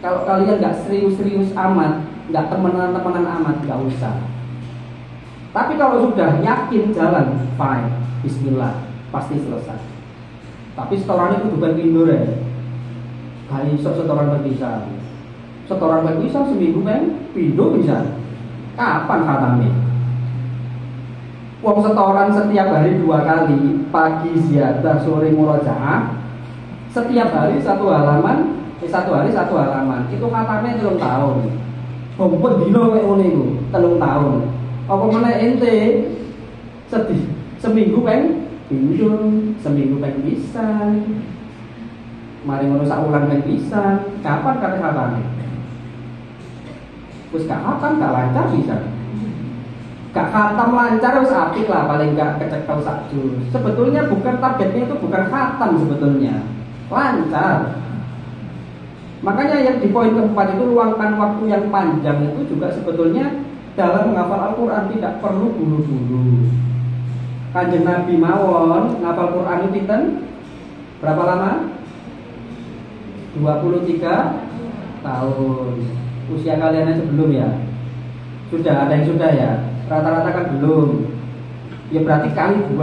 Kalau kalian nggak serius amat, nggak temenan amat, nggak usah. Tapi kalau sudah yakin jalan, fine, bismillah, pasti selesai. Tapi setoran itu bukan pindur ya. Kayak setoran berpisah. Setoran berpisah seminggu kan, pindu bisa. Kapan khatamnya? Wong setoran setiap hari 2 kali, pagi ziyadah, sore murojaah. Setiap hari 1 halaman, 1 hari 1 halaman. Itu khatamnya 3 tahun. Wong dino kayak ngene iku, 3 tahun. Apa meneh ente sedih seminggu peng pinjul, seminggu peng bisa. Mari ngono sak wulan peng bisa. Kapan kate khatame? Wis gak khatam gak lancar bisa. Gak khatam lancar wis apik lah, paling gak kecekel sak juz. Sebetulnya bukan targetnya itu bukan khatam sebetulnya. Lancar. Makanya yang di poin keempat itu luangkan waktu yang panjang itu juga sebetulnya dalam menghafal Al-Quran tidak perlu buru-buru. Kanjeng Nabi mawon ngapal Quran itu pinten? Berapa lama? 23 tahun. Usia kalian sebelum ya? Sudah ada yang sudah ya? Rata-rata kan belum. Ya berarti kali 2.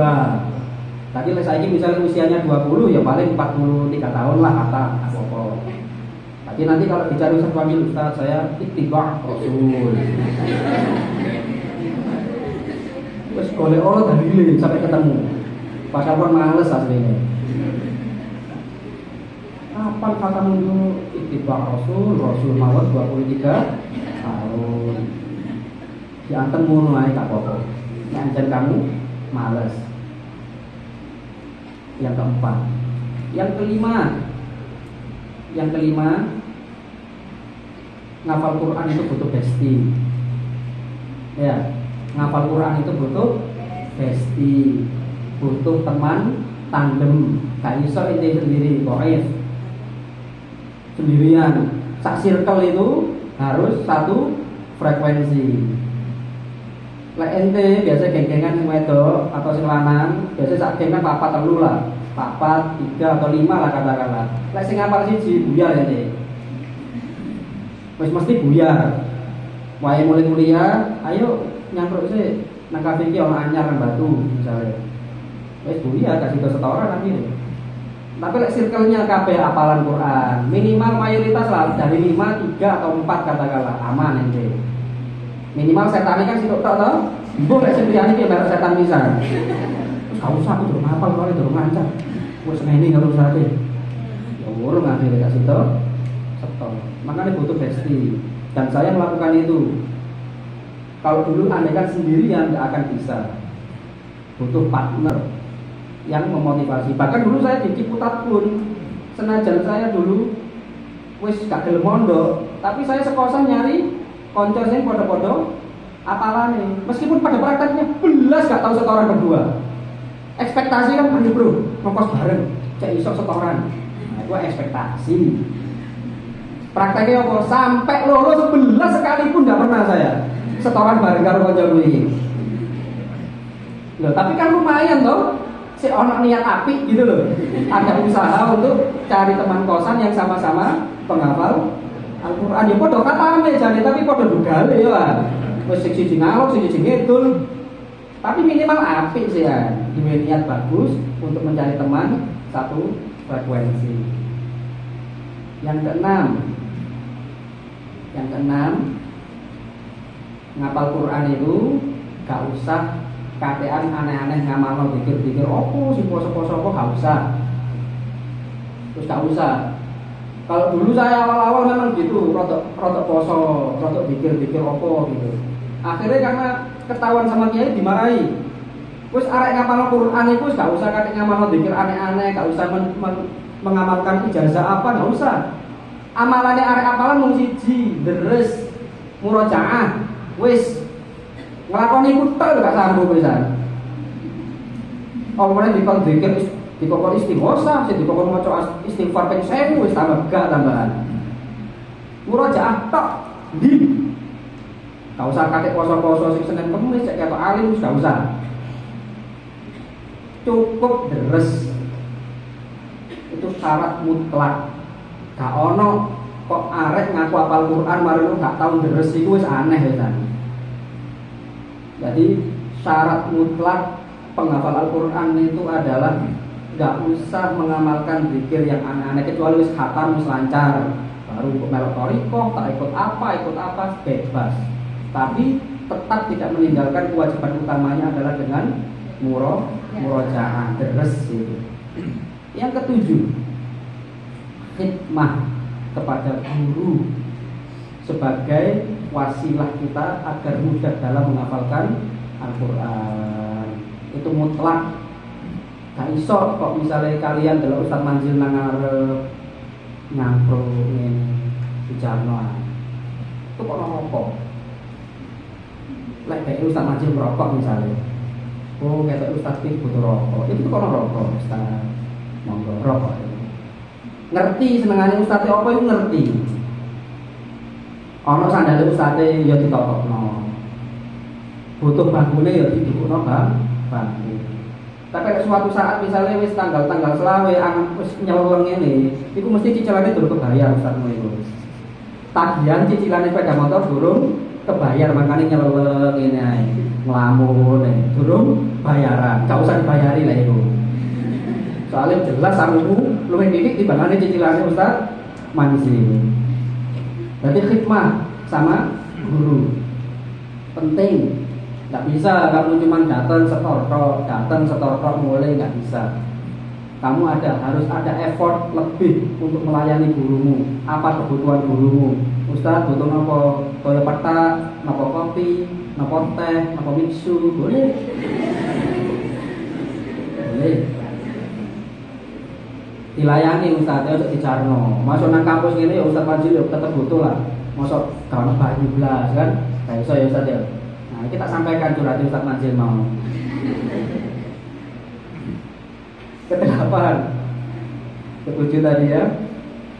Tadi saya misalnya usianya 20, ya paling 43 tahun lah kata apa-apa. Tapi nanti kalau bicara Ustaz Wamil, Ustaz saya ittiba' Rasul. Terus golek Allah dalile sampai ketemu. Padahal pun males aslinya. Kapan katamu dulu ittiba' Rasul mawon 23 tahun. Diantem ngono ae tak apa-apa. Nek anjen kamu males. Yang keempat. Yang kelima, ngafal Quran itu butuh besti. Ya, ngafal Quran itu butuh besti, butuh teman tandem. Gak iso ente sendiri, dhaif. Sendirian. Sak circle itu harus satu frekuensi. Lek ente biasa geng-gengan sing wedok atau sing lanang, biasa sak geng kan 4 telu lah. 4, 3 atau 5 lah katakanlah. Lek sing ngapal siji buyar ente. Wis mesti buyar. Wae mulai kuliah, ayo nyangkruk sih nang kafe iki ana anyar nang batu misalnya. Wis ya kasih ke setoran akhirnya. Tapi lek circle-nya kabeh hafalan Quran, minimal mayoritas lah dari 5, 3 atau 4 katakanlah aman ente. Minimal setan kan sitok tok to. Mbok lek sing liyane iki bareng setan pisan. Terus gak usah aku durung hafal kok durung lancar. Wis ngene ngerusake. Ya urung akhirnya gak sitok. Setor. Makanya butuh besti. Dan saya melakukan itu. Kalau dulu Anda kan sendirian nggak akan bisa, butuh partner yang memotivasi. Bahkan dulu saya di Ciputat pun, senajan saya dulu wis gak gelem mondok, tapi saya sekosan nyari konco sing padha-padha apalane. Meskipun pada prakteknya belas gak tahu setoran berdua. Ekspektasi kan ayo bro, ngokos bareng, cek iso setoran. Nah, itu ekspektasi. Prakteknya apa? Sampai lulus belas sekalipun gak pernah saya setoran bareng karo kanca kuwi. Loh, tapi kan lumayan toh. Si ono niat apik gitu loh. Ada usaha untuk cari teman kosan yang sama-sama penghafal Al-Qur'an. Ya padha katane jane tapi padha dugale ya. Wis siji ngalor, siji ngidul. Tapi minimal apik sih ya. Duwe niat bagus untuk mencari teman satu frekuensi. Yang keenam, ngapal Quran itu gak usah kakean aneh-aneh ngamalno pikir-pikir opo sing poso-poso kok gak usah. Terus gak usah. Kalau dulu saya awal-awal memang gitu, rotok poso, rotok pikir-pikir opo gitu. Akhirnya karena ketahuan sama kiai dimarahi. Wis arek ngapalno Quran iku gak usah kakek ngamalno pikir aneh-aneh, gak usah mengamalkan ijazah apa, gak usah. Amalannya arek apalan mung siji, deres, murojaah. Wis nglakoni iku tok gak sanggup pisan. Omone dikon zikir dikon istighosah, sing dikon maca istighfar ping 1000 wis tambah gak tambahan. Murojaah tok ndi? Gak usah kakek poso-poso sing Senin Kamis cek ketok alim wis gak usah. Cukup deres. Itu syarat mutlak. Gak ono kok arek ngaku hafal Quran mari lu gak tau deres iku wis aneh ya. Jadi syarat mutlak penghafal Al-Quran itu adalah gak usah mengamalkan zikir yang aneh-aneh kecuali wis khatam wis lancar. Baru ikut melok thariqah, tak ikut apa bebas. Tapi tetap tidak meninggalkan kewajiban utamanya adalah dengan murojaah deres itu. Yang ketujuh, khidmah kepada guru sebagai wasilah kita agar mudah dalam menghafalkan Al-Quran. Itu mutlak. Gak iso kok misalnya kalian delok Ustaz Manzil nang arep nyangkro ngene bicarno. Itu kok rokok. Lek kayak Ustaz Manzil merokok misalnya. Oh, kayak Ustaz Pik butuh rokok. Itu kok rokok, Ustaz. Monggo rokok. Ngerti senengane Ustaz apa itu ngerti. Ana sandale ustaze ya ditotokno. Butuh bangkune ya didukno bangku. Tapi suatu saat misalnya wis tanggal selawe anak wis nyeleng ngene, iku mesti cicilane durung kebayar ustazmu iku. Tagihan cicilane sepeda motor durung kebayar makane nyeleng ngene ae. Nglamun durung bayaran, gak usah dibayari lah iku. Soalnya jelas sangumu luwih titik timbangane cicilane Ustaz Manzil. Berarti khidmah sama guru penting. Gak bisa kamu cuma datang setor mulai gak bisa. Kamu harus ada effort lebih untuk melayani gurumu. Apa kebutuhan gurumu? Ustaz butuh nopo toyo peta, nopo kopi, nopo teh, nopo mixu, boleh. Boleh. Dilayani Ustaznya untuk dicarno. Masuk nang kampus gini ya Ustaz Manzil ya tetap butuh lah. Masuk kalau banyu belas kan, kayak so ya Ustaz ya. Nah kita sampaikan curhat Ustaz Manzil mau. Kedelapan, ketujuh tadi ya.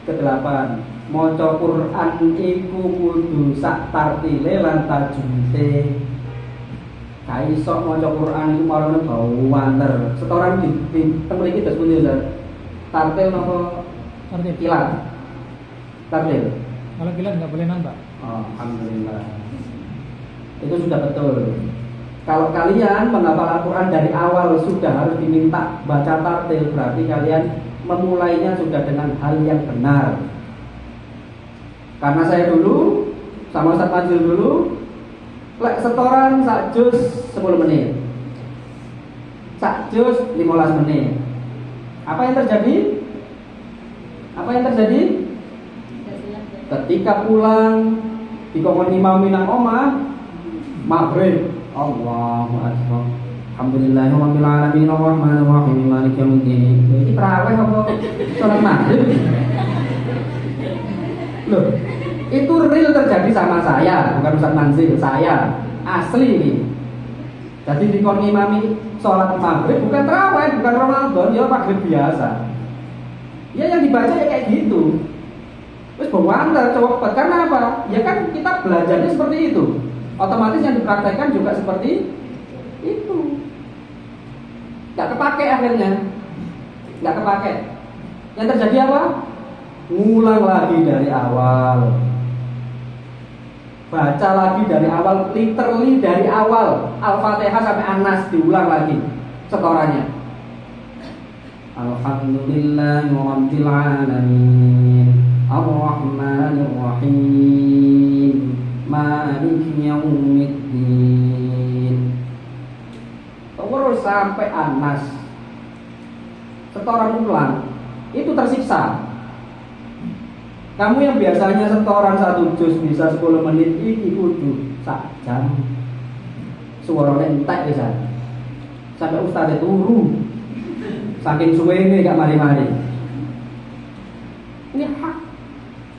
Kedelapan, maca Quran iku kudu sak tartile lan tajwide. Ka iso maca Quran iku marane bau wanter. Setoran di tempat iki terus pundi Ustaz? Tartil nopo? Tartil. Kilat. Tartil. Kalau kilat nggak boleh nambah. Oh, alhamdulillah. Itu sudah betul. Kalau kalian menghafal Al-Quran dari awal sudah harus diminta baca tartil, berarti kalian memulainya sudah dengan hal yang benar. Karena saya dulu sama Ustaz Majil dulu setoran sak juz 10 menit, sak juz 15 menit. Apa yang terjadi? Ketika pulang dikongkon imam minang omah maghrib, Allahu akbar, alhamdulillahirabbil alamin arrahmanir rahim maliki yaumiddin. Iki tarawih apa salat maghrib? Loh, itu real terjadi sama saya, bukan Ustaz Manzil, saya asli ini. Jadi dikongkon imami salat maghrib bukan tarawih, bukan Ramadan, ya maghrib biasa. Ya yang dibaca ya kayak gitu. Terus bawanda cepet, karena apa? Ya kan kita belajarnya seperti itu. Otomatis yang dipraktekkan juga seperti itu. Gak kepake akhirnya. Gak kepake. Yang terjadi apa? Ngulang lagi dari awal. Baca lagi dari awal, literally dari awal. Al-Fatihah sampai An-Nas diulang lagi setorannya. Alhamdulillahirabbil alamin Ar-Rahmanir Rahim Maliki yaumiddin. Terus sampai An-Nas setoran ulang. Itu tersiksa. Kamu yang biasanya setoran 1 juz bisa 10 menit, iki kudu sak jam. Suarane entek bisa. Sampai ustaz turu. Saking suwene gak mari-mari. Ini hak.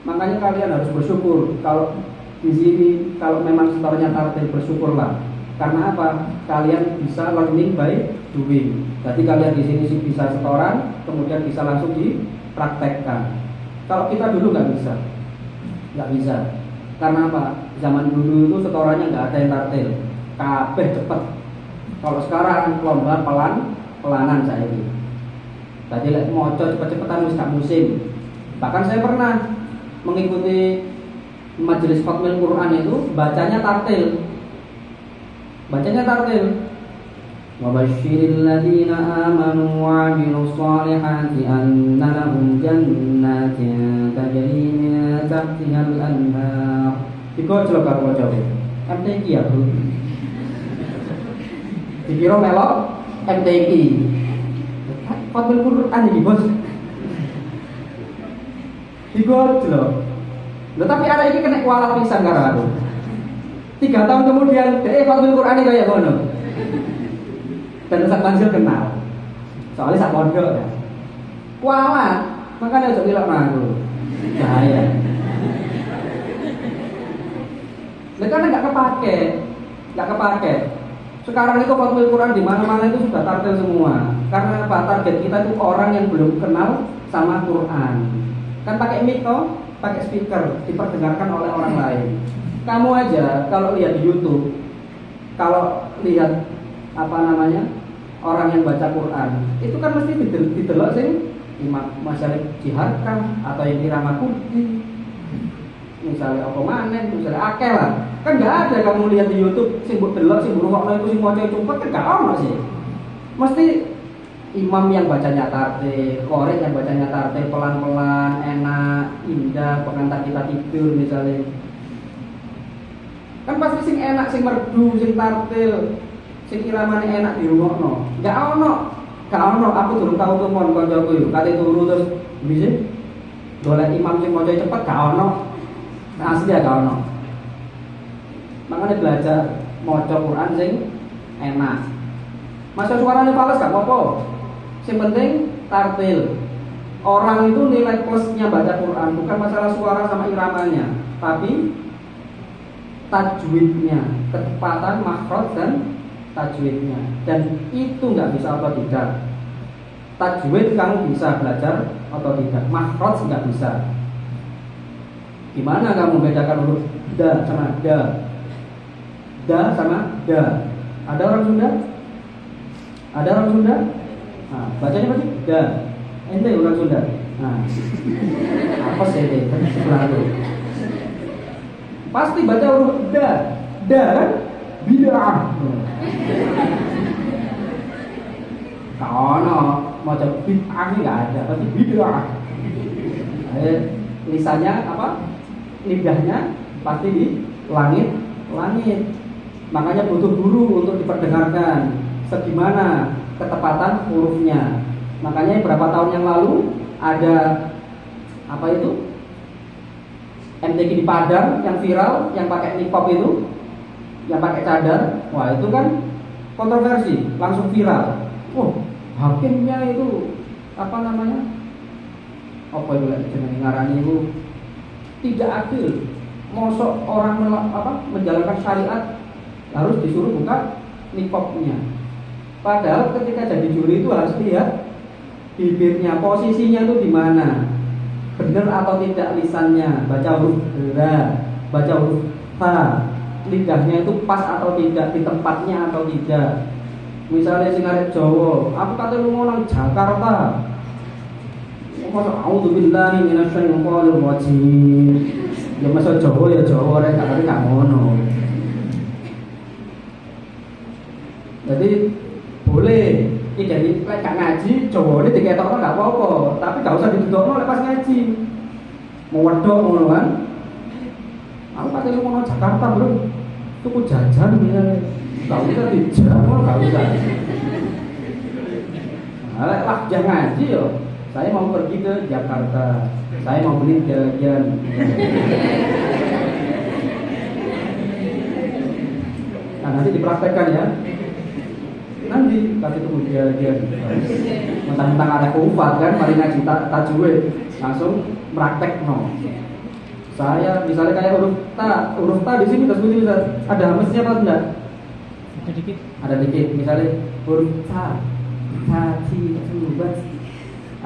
Makanya kalian harus bersyukur kalau di sini, kalau memang setorannya tartil, bersyukurlah. Karena apa? Kalian bisa learning by doing. Jadi kalian di sini sih bisa setoran, kemudian bisa langsung dipraktekkan. Kalau kita dulu nggak bisa. Karena apa? Zaman dulu itu setorannya nggak ada yang tartil, kabeh cepet. Kalau sekarang lomba pelanan saya ini. Tadi lek moco cepet-cepetan wis gak musim. Bahkan saya pernah mengikuti majelis khatmil Quran itu bacanya tartil. Wa basyiril ladzina amanu wa 'amilus shalihati anna lahum jannatin tajri min tahtiha al-anhar. Dikocok karo wacawe. MTQ ya, Bro. Dikira melok MTQ. Khatmil Quran iki, Bos. Dikocok. Tapi arek iki kena kualat pisan karo aku. 3 tahun kemudian khatmil Quran iki kaya ngono. Dan Ustaz Manzil kenal. Soalnya sak pondok ya. Kualat, makanya aja bilang aku. Bahaya. Lah karena enggak kepake. Sekarang itu khatmil Quran di mana-mana itu sudah tartil semua. Karena apa? Target kita itu orang yang belum kenal sama Quran. Kan pakai mic toh, pakai speaker, diperdengarkan oleh orang lain. Kamu aja kalau lihat di YouTube, kalau lihat orang yang baca Quran, itu kan mesti didelok sing Imam Masyarif Jiharkah atau yang Irama Kurdi, misalnya apa maneh, misalnya akeh lah. Kan nggak ada kamu lihat di YouTube sing mbok delok sing ngrungokno itu sing maca cepet kan gak ono sih. Mesti imam yang bacanya tartil, korek yang bacanya tartil pelan-pelan, enak, indah, pengantar kita tidur misalnya. Kan pasti sing enak, sing merdu, sing tartil, sing iramane enak dirungokno. Gak ono. Aku durung tau tumon kancaku yo, kate turu terus bisa golek imam sing maca cepet gak ono. Asli ya gak ono. Makanya belajar maca Quran sing enak. Masa suaranya fals gak apa-apa. Yang penting tartil. Orang itu nilai plusnya baca Quran bukan masalah suara sama iramanya, tapi tajwidnya, ketepatan makhraj dan tajwidnya. Dan itu nggak bisa otodidak. Tajwid kamu bisa belajar otodidak, makhraj nggak bisa. Gimana kamu bedakan huruf da sama da? Da sama da. Ada orang Sunda? Nah, bacanya pasti da. Ente orang Sunda. Nah, apa sih itu? Pasti baca huruf da. kan bid'ah. Kono mau coba bid'ah ini nggak ada, tapi bid'ah. Lisannya apa? Lidahnya pasti di langit. Makanya butuh guru untuk diperdengarkan segimana ketepatan hurufnya. Makanya beberapa tahun yang lalu ada apa itu MTQ di Padang yang viral, yang pakai niqab itu, yang pakai cadar. Wah itu kan kontroversi, langsung viral. Hakimnya itu apa namanya? Apa itu lagi jenenge ngarani itu tidak adil. Mosok orang menjalankan syariat harus disuruh buka niqabnya. Padahal ketika jadi juri itu harus lihat bibirnya, posisinya itu di mana, benar atau tidak lisannya, baca huruf ra, baca huruf fa, lidahnya itu pas atau tidak, di tempatnya atau tidak. Misalnya sing arep Jawa, aku kate lunga nang Jakarta. A'udzubillahi minasyaitonir rajim. Ya masa Jawa ya Jawa rek gak ngono. Jadi boleh jadi lek gak ngaji Jawane diketokno gak apa-apa, tapi gak usah ditutupno lek pas ngaji. Mau wedok ngono kan. Aku kate lunga nang Jakarta, Bro. Tuku jajan misalnya. Gak usah dijamu, gak usah. Nah, lah jangan ngaji yo. Saya mau pergi ke Jakarta. Saya mau beli jajan. Nah, nanti dipraktekkan ya. Nanti kasih tunggu jajan. Mentang-mentang ada kufat kan, mari ngaji tajwid, langsung praktek no. Saya misalnya kayak huruf ta di sini terus bisa ada hamzahnya apa enggak? Ada dikit. Misalnya huruf ta, ti, tu, bat,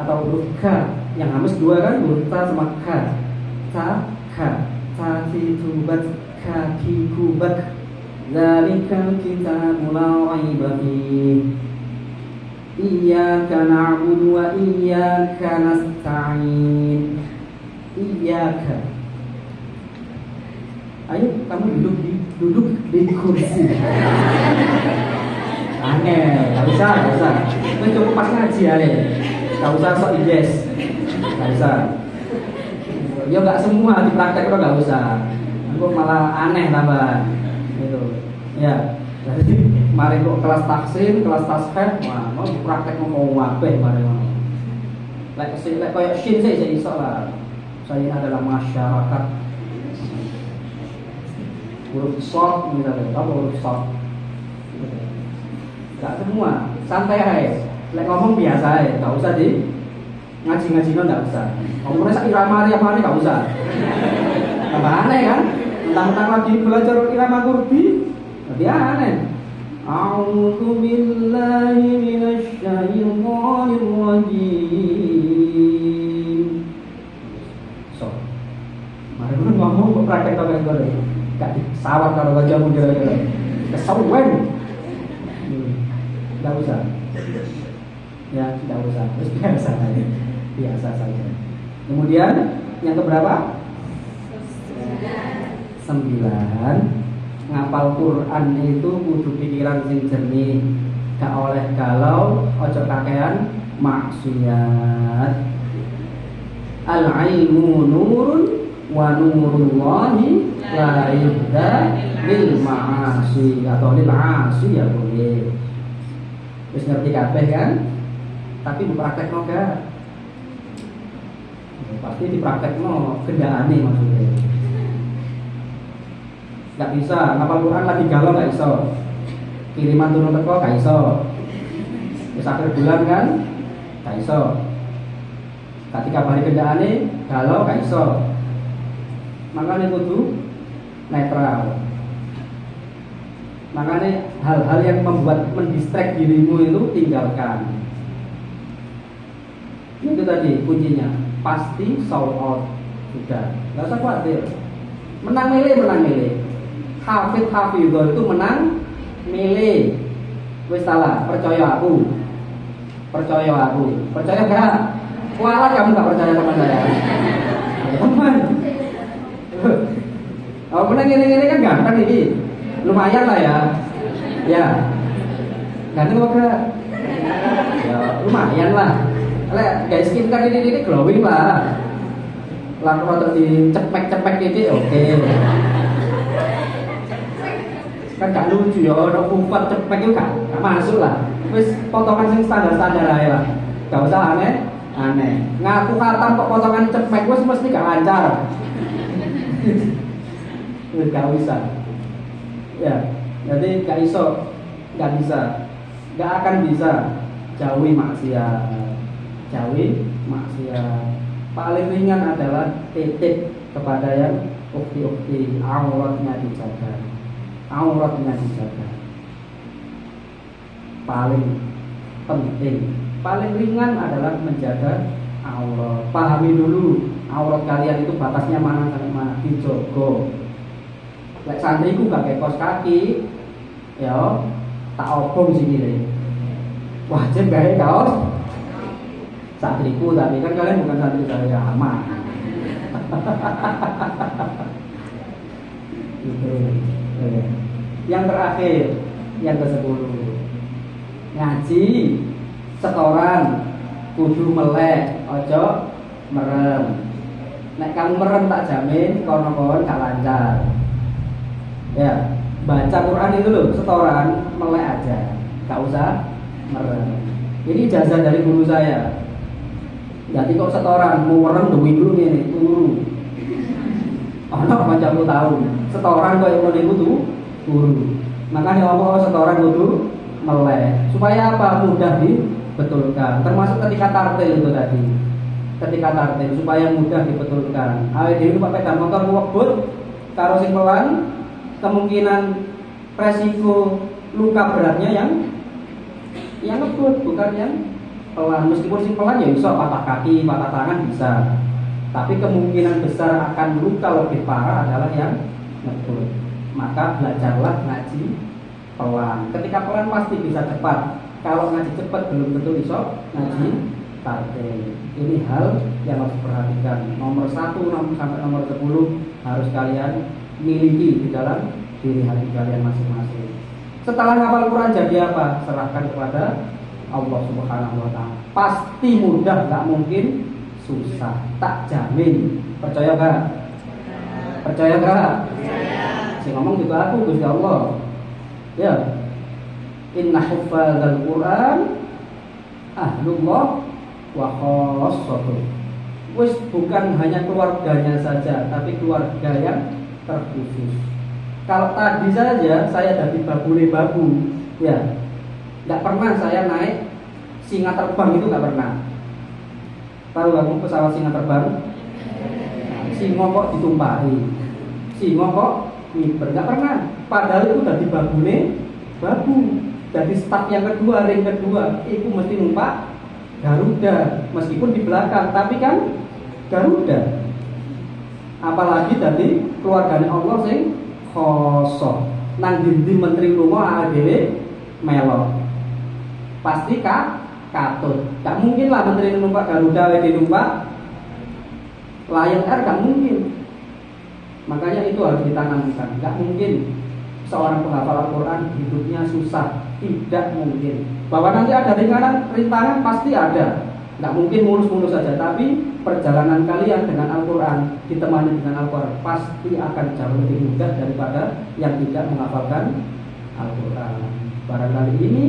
atau huruf ka, yang hamas dua kan, huruf ta sama ka, ta, ti, tu, bat, ka, ki, ku, bak. Zalikal kitabu la raiba fihi. Iyyaka na'budu wa iyyaka nasta'in. Iyyaka. Ayo kamu duduk di kursi. Angel, gak usah. Itu cukup pas ngaji ya, gak usah sok ijes, gak usah. Ya gak semua dipraktek gak usah. Aku malah aneh tambah. Gitu. Ya. Jadi mari kok kelas taksin, kelas tasheh, wah mau dipraktek mau wabeh mari ngono. Lek koyo shin saya iso lah. Saya adalah masyarakat. Huruf short misalnya, apa huruf short? Gak semua, santai aja. Lek ngomong biasa aja, gak usah di ngaji-ngaji gak usah. Ngomongnya sak irama hari gak usah. Tambah aneh kan? Tentang lagi belajar irama kurbi, lebih aneh. A'udzu billahi minasyaitonir rajim. So, mari ngomong kok praktek kayak gini. Gak disawat kalau wajahmu kira-kira kesawan. Tidak usah. Ya, tidak usah. Terus biasa saja. Kemudian yang keberapa? 9. Ngapal Quran itu kudu pikiran sing jernih. Gak oleh galau, ojo kakean maksiat. Al-ilmu nurun wa nurullahi la yubda lil ma'asi atau lil 'asi ya boleh. Wis ngerti kabeh kan? Tapi dipraktekno gak? Pasti dipraktekno gendakane maksudnya. Gak bisa, ngapal Quran lagi galau gak iso. Kiriman turun teko gak iso. Wis akhir bulan kan? Gak iso. Ketika hari gendakane galau gak iso. Makanya kudu netral. Makanya hal-hal yang membuat mendistract dirimu itu tinggalkan. Itu tadi kuncinya. Pasti sold out. Sudah, gak usah khawatir. Menang milih. Hafidhah itu menang milih. Wis salah, percaya aku. Percaya gak? Kualat kamu gak percaya sama saya. Teman. Oh, menang ini kan gampang ini. Lumayan lah ya. Ya. Ganti kok ya lumayan lah. Lek guys skincare ini glowing lah. Lah kalau dicepek-cepek ini oke. Kan gak lucu ya, ono kupat cepek itu gak masuk lah. Wis potongan sing standar-standar ae lah. Gak usah aneh. Ngaku khatam kok potongan cepek wis mesti gak lancar. Gak usah. Ya, jadi gak bisa, gak akan bisa jauhi maksiat. Paling ringan adalah titip kepada yang ukti-ukti, auratnya dijaga. Paling penting, paling ringan adalah menjaga aurat. Pahami dulu aurat kalian itu batasnya mana sampai mana, dijogo. Lek santriku gak kayak kos kaki, ya tak obong sini deh. Wajib gak kaos santriku, tapi kan kalian bukan santri saya, aman. Gitu. Yang terakhir, yang ke-10, ngaji setoran kudu melek, ojo merem. Nek kamu merem tak jamin kono-kono gak lancar. Ya, baca Quran itu loh, setoran melek aja, gak usah merem. Ini ijazah dari guru saya. Jadi kok setoran mau merem demi dulu nih, turu. Ono kancaku tahu, setoran kok yang niku tuh turu. Makanya ngomong setoran kudu melek. Supaya apa? Mudah dibetulkan. Termasuk ketika tartil itu tadi. Ketika tartil supaya mudah dibetulkan. Awake dhewe Pak sepeda motor ngebut karo sing pelan, kemungkinan resiko luka beratnya yang ngebut bukan yang pelan. Meskipun sing pelan ya bisa patah kaki, patah tangan bisa. Tapi kemungkinan besar akan luka lebih parah adalah yang ngebut. Maka belajarlah ngaji pelan. Ketika pelan pasti bisa cepat. Kalau ngaji cepat belum tentu bisa ngaji tartil. Ini hal yang harus diperhatikan. Nomor 1 sampai nomor 10 harus kalian miliki di dalam diri hati kalian masing-masing. Setelah hafal Quran jadi apa? Serahkan kepada Allah Subhanahu wa taala. Pasti mudah, gak mungkin susah. Tak jamin. Percaya gak? Percaya gak? Si ngomong juga aku Gusti Allah. Ya. Inna huffazal Quran ahlullah wa khassatuh. Wis bukan hanya keluarganya saja, tapi keluarga yang terkhusus. Kalau tadi saja saya dari babu, ya, nggak pernah saya naik singa terbang, itu nggak pernah. Tahu kamu pesawat singa terbang? Singa kok ditumpahi, singa kok miber, nggak pernah. Padahal itu dari babu. Jadi staf yang kedua, ring kedua, itu mesti numpak Garuda, meskipun di belakang, tapi kan Garuda. Apalagi tadi keluarganya Allah sing khosoh. Nang dindi menteri lunga dhewe melo. Pasti katut. Gak mungkin lah menteri numpak Garuda wae numpak Lion Air, gak mungkin. Makanya itu harus ditanamkan. Gak mungkin seorang penghafal Al-Quran hidupnya susah. Tidak mungkin. Bahwa nanti ada rintangan pasti ada. Nggak mungkin mulus-mulus saja. Tapi perjalanan kalian dengan Al-Quran ditemani dengan Al-Quran pasti akan jauh lebih mudah daripada yang tidak menghafalkan Al-Quran. Barangkali ini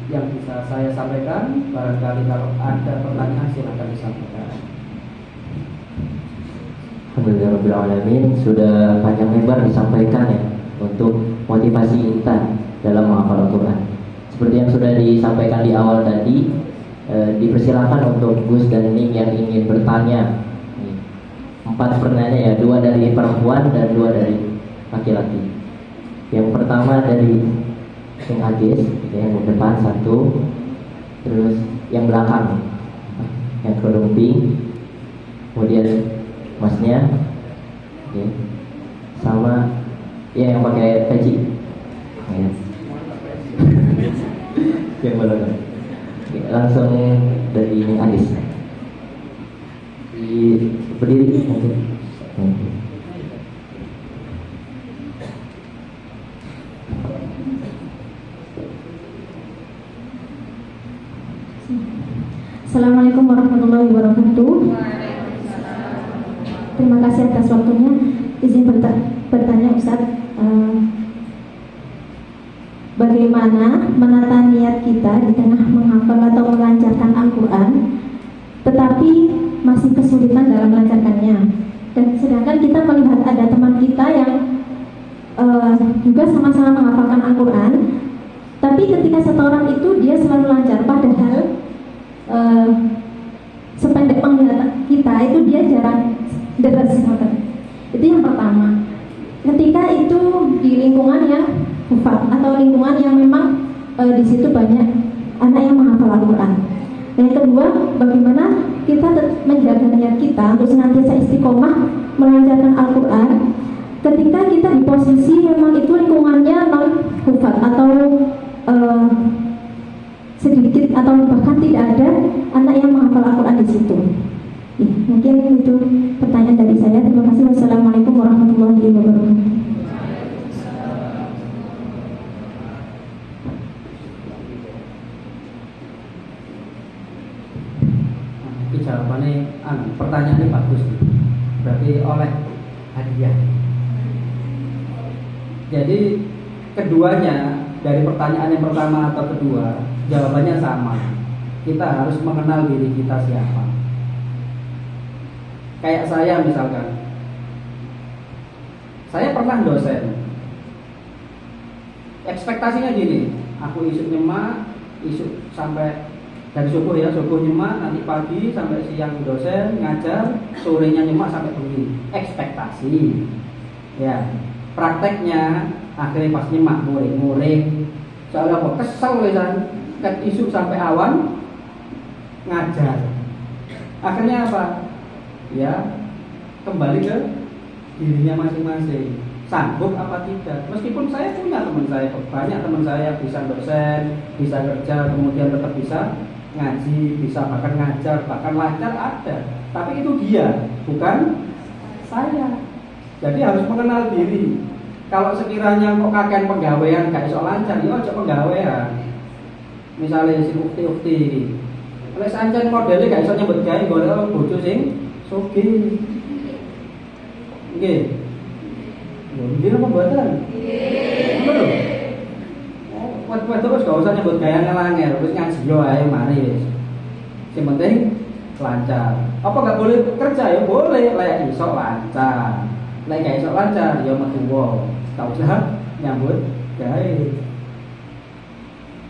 yang bisa saya sampaikan. Barangkali kalau ada pertanyaan silakan disampaikan. Alhamdulillahirrahmanirrahim. Sudah panjang lebar disampaikan ya untuk motivasi intan dalam menghafal Al-Quran. Seperti yang sudah disampaikan di awal tadi, dipersilakan untuk Gus dan Ning yang ingin bertanya. 4 pertanyaan ya, 2 dari perempuan dan 2 dari laki-laki. Yang pertama dari yang hadis, yang depan 1, terus yang belakang, yang kerudung pink, kemudian masnya, sama ya yang pakai peci. Ya. Yang belakang. Langsung dari ini Adis. Berdiri mungkin. Assalamualaikum warahmatullahi wabarakatuh. Terima kasih atas waktunya. Izin bertanya Ustaz, bagaimana menata niat kita di tengah menghafal atau melancarkan Al-Quran, tetapi masih kesulitan dalam melancarkannya. Dan sedangkan kita melihat ada teman kita yang juga sama-sama menghafalkan Al-Quran, tapi ketika setoran itu dia selalu lancar, padahal sependek penglihatan kita itu dia jarang deres. Itu yang pertama. Ketika itu di lingkungan yang hufal atau lingkungan yang memang di situ banyak anak yang menghafal Al-Quran. Dan yang kedua, bagaimana kita menjaga niat kita untuk senantiasa istiqomah melancarkan Al-Quran ketika kita di posisi memang itu lingkungannya non hufal atau sedikit atau bahkan tidak ada anak yang menghafal Al-Quran di situ. Ya, mungkin itu pertanyaan dari saya. Terima kasih. Wassalamualaikum warahmatullahi wabarakatuh. Ini jawabannya, pertanyaannya bagus. Berarti oleh hadiah. Jadi keduanya, dari pertanyaan yang pertama atau kedua, jawabannya sama. Kita harus mengenal diri kita siapa. Kayak saya misalkan, saya pernah dosen. Ekspektasinya gini, aku isuk nyemak, isuk sampai dari subuh ya, subuh nyemak, nanti pagi sampai siang dosen ngajar, sorenya nyemak sampai bengi. Ekspektasi. Ya, prakteknya akhirnya pas nyemak muring-muring. Soalnya kok kesel kan, isuk sampai awan ngajar. Akhirnya apa? Ya, kembali ke dirinya masing-masing. Sanggup apa tidak? Meskipun saya punya teman saya, banyak teman saya bisa dosen, bisa kerja, kemudian tetap bisa ngaji, bisa bahkan ngajar, bahkan lancar ada. Tapi itu dia, bukan saya. Jadi harus mengenal diri. Kalau sekiranya kok kakek penggawean gak iso lancar, ya aja penggawean. Misalnya si ukti-ukti, oleh sancen modelnya gak iso nyebut gawe golek bojo sing sugih. Nggih. Lho, nggih apa mboten? Nggih. Lho. Kuat-kuat terus gak usah nyebut gawe ngelangel, wis ngaji yo ae mari wis. Sing penting lancar. Apa gak boleh kerja ya boleh, lek iso lancar. Lek gak iso lancar ya metu wae. Gak usah nyambut gawe.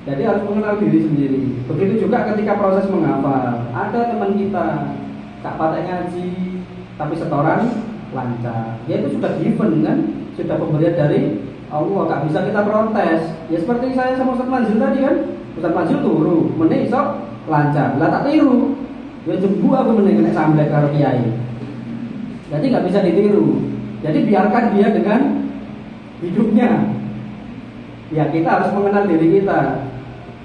Jadi harus mengenal diri sendiri. Begitu juga ketika proses menghafal. Ada teman kita gak patek ngaji, tapi setoran lancar. Ya itu sudah given kan, sudah pemberian dari Allah, gak bisa kita protes. Ya seperti saya sama Ustaz Manzil tadi kan, Ustaz Manzil turu, meneh iso lancar. Lah tak tiru, ya jembu aku meneh kena samblek karo kiai. Jadi gak bisa ditiru. Jadi biarkan dia dengan hidupnya. Ya kita harus mengenal diri kita.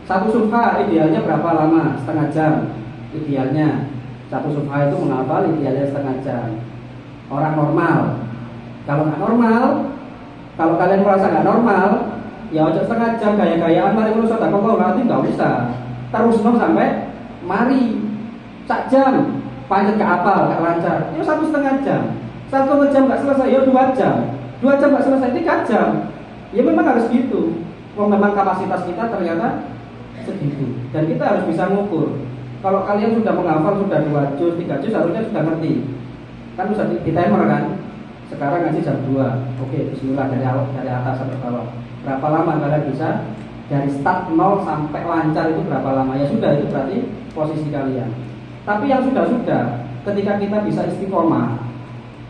Satu sufha idealnya berapa lama? Setengah jam idealnya. Satu sufha itu menghafal idealnya setengah jam. Orang normal. Kalau nggak normal, kalau kalian merasa nggak normal, ya ojo setengah jam gaya-gayaan mari ngono sedekah kok nanti nggak usah. Terus sampai mari sak jam, pancet ke apal, nggak lancar. Ya 1,5 jam. 1,5 jam nggak selesai, ya 2 jam. 2 jam nggak selesai, 3 jam. Ya memang harus gitu. Memang kapasitas kita ternyata segitu. Dan kita harus bisa ngukur. Kalau kalian sudah menghafal sudah 2 juz, 3 juz harusnya sudah ngerti. Kan bisa di timer kan. Sekarang ngaji jam 2. Oke, bismillah dari atas sampai bawah. Berapa lama kalian bisa dari start 0 sampai lancar itu berapa lama? Ya sudah, itu berarti posisi kalian. Tapi yang sudah-sudah, ketika kita bisa istiqomah,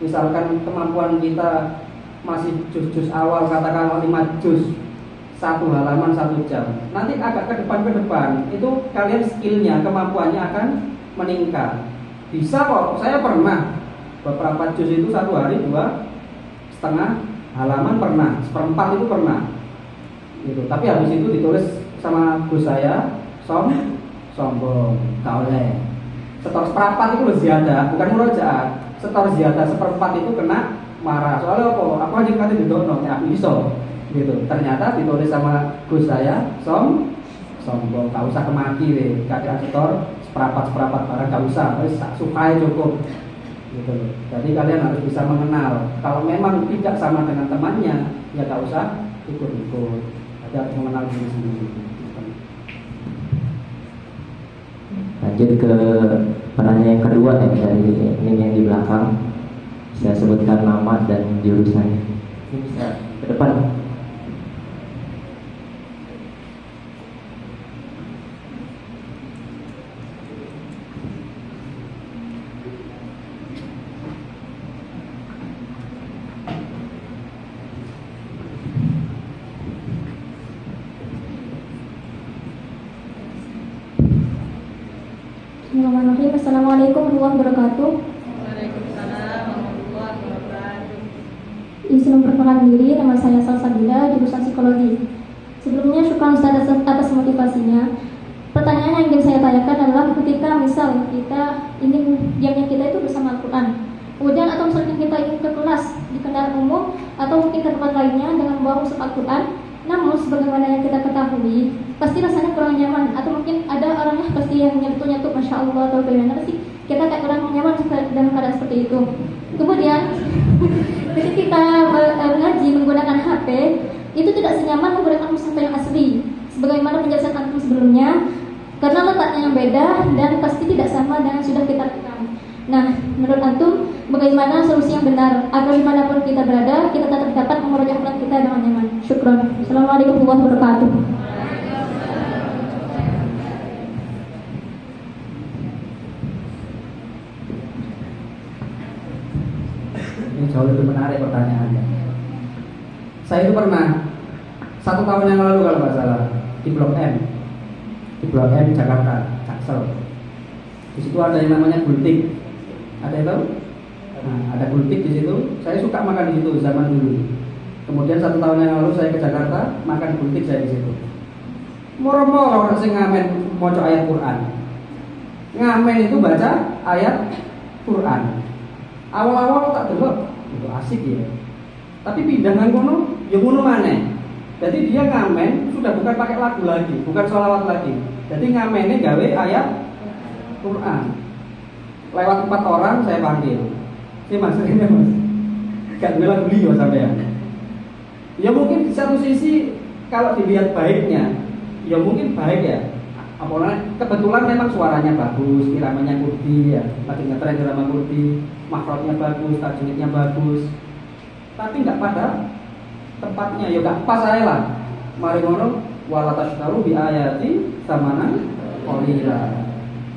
misalkan kemampuan kita masih juz-juz awal, katakanlah 5 juz, 1 halaman 1 jam. Nanti agak ke depan itu kalian skillnya, kemampuannya akan meningkat. Bisa kok, saya pernah beberapa juz itu 1 hari 2,5 halaman pernah, 1/4 itu pernah. Gitu. Tapi habis itu ditulis sama bos saya, sombong, gak oleh. Setor 1/4 itu loh ziyadah, bukan murojaah. Setor ziyadah 1/4 itu kena marah. Soalnya apa? Aku aja nanti didono, ya aku iso. Gitu. Ternyata ditulis sama bos saya, sombong, gak usah kemaki deh, kakek aktor seperapat barang gak usah, wis sak sukai cukup gitu loh. Jadi kalian harus bisa mengenal. Kalau memang tidak sama dengan temannya, ya gak usah ikut-ikut. Jadi harus mengenal diri sendiri. Lanjut ke pertanyaan yang kedua ya, dari ini yang di belakang. Saya sebutkan nama dan jurusannya. Ini bisa ke depan. Bismillahirrahmanirrahim. Assalamualaikum warahmatullahi wabarakatuh. Waalaikumsalam warahmatullahi wabarakatuh. Izin memperkenalkan diri, nama saya Salsabila, jurusan psikologi. Sebelumnya syukur Ustaz atas motivasinya. Pertanyaan yang ingin saya tanyakan adalah ketika misal kita ingin diamnya kita itu bersama Al-Quran, kemudian atau misalnya kita ingin ke kelas di kendaraan umum atau mungkin ke tempat lainnya dengan membawa mushaf Al-Quran, namun sebagaimana yang kita ketahui pasti rasanya kurang nyaman, atau mungkin ada orangnya pasti yang nyentuh-nyentuh Masya Allah atau bagaimana sih, kita kayak kurang nyaman dalam keadaan seperti itu. Kemudian ketika kita mengaji menggunakan HP, itu tidak senyaman menggunakan mushaf yang asli sebagaimana penjelasan antum sebelumnya, karena letaknya yang beda dan pasti tidak sama dengan sudah kita rekam. Nah, menurut antum bagaimana solusi yang benar agar dimanapun kita berada kita tetap dapat mengurangi akhlak kita dengan nyaman? Syukron. Assalamualaikum warahmatullahi wabarakatuh. Ini jauh lebih menarik pertanyaannya. Saya itu pernah 1 tahun yang lalu kalau nggak salah di Blok M Jakarta, Jaksel. Di situ ada yang namanya gultik. Ada itu? Nah, ada gultik di situ. Saya suka makan di situ zaman dulu. Kemudian 1 tahun yang lalu saya ke Jakarta, makan gultik saya di situ. Moro-moro orang sing ngamen maca ayat Quran. Ngamen itu baca ayat Quran. Awal-awal tak delok, itu asik ya. Tapi pindahan kono, ya ngono maneh. Jadi dia ngamen sudah bukan pakai lagu lagi, bukan sholawat lagi. Jadi ngamennya gawe ayat Quran. Lewat 4 orang saya panggil. Ini mas, gak bilang beli ya sampean. Ya mungkin di satu sisi kalau dilihat baiknya, ya mungkin baik ya. Apalagi kebetulan memang suaranya bagus, iramanya kurdi ya, lagi ngetren irama kurdi, makhrajnya bagus, tajwidnya bagus. Tapi nggak pada tempatnya, ya nggak pas saya lah. Mari ngono, wala tashtaru bi ayati samanan qalila.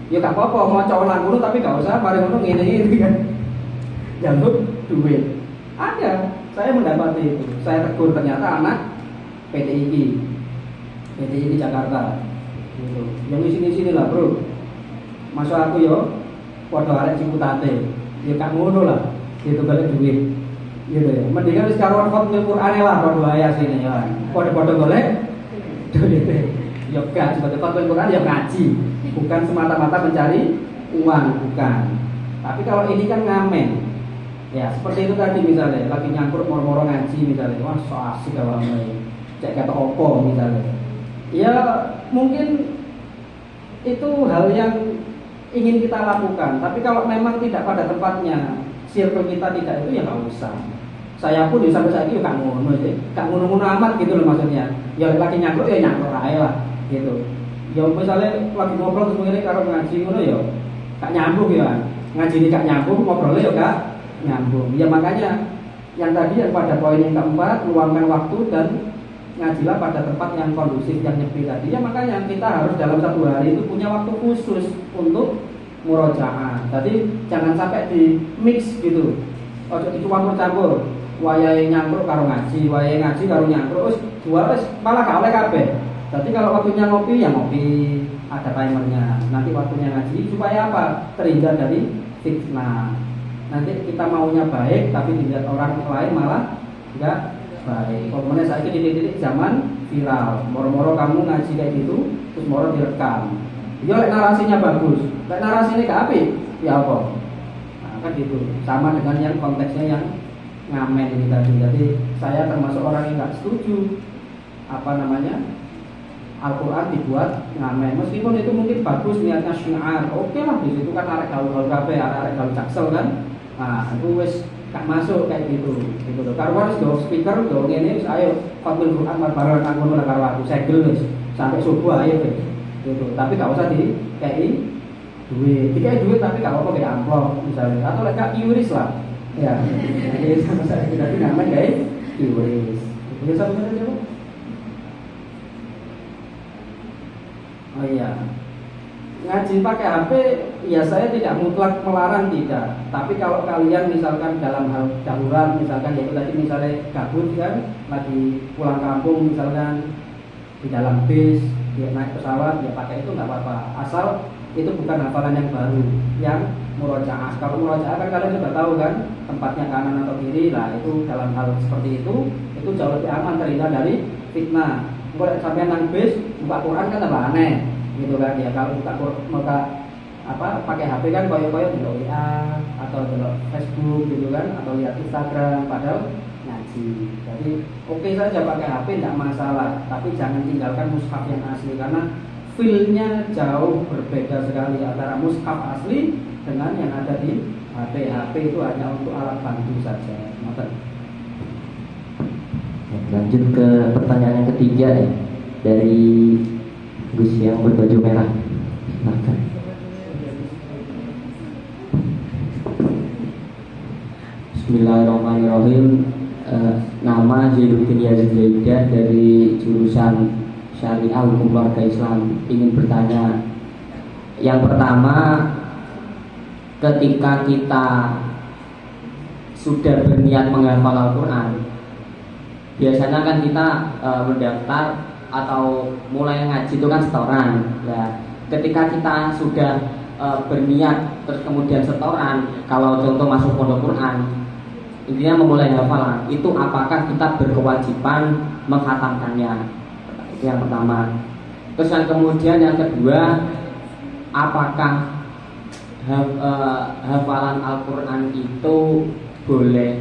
Ya nggak apa-apa, mau cowolan dulu tapi nggak usah mari ngono ngene-ngene kan. Jaluk duit. Ada, saya mendapati itu. Saya tegur ternyata anak PTI Jakarta. Gitu. Yang di sini lah bro. Masuk aku yo, podo arek Ciputate. Ya kak ngono lah. Gitu balik duit. Gitu ya. Mendingan wis karo khotbah Qur'ane lah podo ae sini ya. Podo-podo golek duit. Ya gak sebagai khotbah Qur'an ya ngaji. Bukan semata-mata mencari uang, bukan. Tapi kalau ini kan ngamen. Ya, seperti itu tadi misalnya, lagi nyangkruk moro-moro ngaji misalnya. Wah, so asik awalnya. Cek kata opo misalnya. Ya mungkin itu hal yang ingin kita lakukan. Tapi kalau memang tidak pada tempatnya, circle kita tidak itu ya nggak usah. Saya pun sampai saat ini gak ngono sih, gak ngono-ngono amat gitu loh maksudnya. Ya lagi nyangkruk ya nyangkruk aja lah gitu. Ya misalnya lagi ngobrol terus begini karo ngaji ngono ya gak nyambung ya. Ngaji ini gak nyambung, ngobrolnya ya gak nyambung. Ya makanya yang tadi yang pada poin yang keempat, luangkan waktu dan ngajilah pada tempat yang kondusif, yang nyepi tadi. Ya makanya kita harus dalam 1 hari itu punya waktu khusus untuk murojaah. Jadi jangan sampai di mix gitu. Ojo dicampur-campur. Wayahe nyangkruk karo ngaji, wayahe ngaji karo nyangkruk, wis dua wis malah gak oleh kabeh. Jadi kalau waktunya ngopi ya ngopi, ada timernya. Nanti waktunya ngaji supaya apa? Terhindar dari fitnah. Nanti kita maunya baik tapi dilihat orang lain malah enggak baik. Pokoknya saya ini titik-titik zaman viral. Moro-moro kamu ngaji kayak gitu, terus moro direkam. Ya lek narasinya bagus, lek narasinya gak apik, ya apa? Nah, kan gitu. Sama dengan yang konteksnya yang ngamen ini tadi. Jadi saya termasuk orang yang nggak setuju Al-Quran dibuat ngamen, meskipun itu mungkin bagus niatnya syiar, oke lah di situ kan arek gaul kabeh, arek gaul jaksel kan, nah itu wes gak masuk kayak gitu loh. Karo harus do speaker do ngene, ayo khotbah Quran bareng aku ngono karo aku segel wis sampai subuh ayo wis gitu. Tapi gak usah di kayak duit tapi gak apa-apa kayak amplop misalnya, atau lek gak kiuris lah, ya. Jadi sama saya kita ngamen kayak kiuris. Bisa bener aja. Oh iya, ngaji pakai HP, ya saya tidak mutlak melarang tidak. Tapi kalau kalian misalkan dalam hal darurat, misalkan ya tadi misalnya gabut kan, lagi pulang kampung misalkan di dalam bis, dia naik pesawat, ya pakai itu nggak apa-apa. Asal itu bukan hafalan yang baru, yang murojaah. Kalau murojaah kan kalian sudah tahu kan, tempatnya kanan atau kiri. Nah itu dalam hal seperti itu jauh lebih aman, terhindar dari fitnah. Kalau sampai nang bis buka Quran kan tambah aneh gitu kan ya. Kalau buka pakai HP kan koyo-koyo di WA atau di Facebook gitu kan, atau lihat Instagram padahal ngaji. Jadi oke saja pakai HP tidak masalah, tapi jangan tinggalkan mushaf yang asli karena feel-nya jauh berbeda sekali antara mushaf asli dengan yang ada di HP. HP itu hanya untuk alat bantu saja. Lanjut ke pertanyaan yang ketiga ya, dari Gus yang berbaju merah. Silahkan. Bismillahirrahmanirrahim. Nama Zainuddin Yazid Zaidah dari jurusan Syariah Hukum Keluarga Islam. Ingin bertanya, yang pertama, ketika kita sudah berniat menghafal Al-Quran, biasanya kan kita mendaftar atau mulai ngaji itu kan setoran. Nah, ketika kita sudah berniat terus kemudian setoran, kalau contoh masuk pondok Quran, intinya memulai hafalan, itu apakah kita berkewajiban menghatamkannya? Itu yang pertama. Terus yang kemudian yang kedua, apakah hafalan Al-Quran itu boleh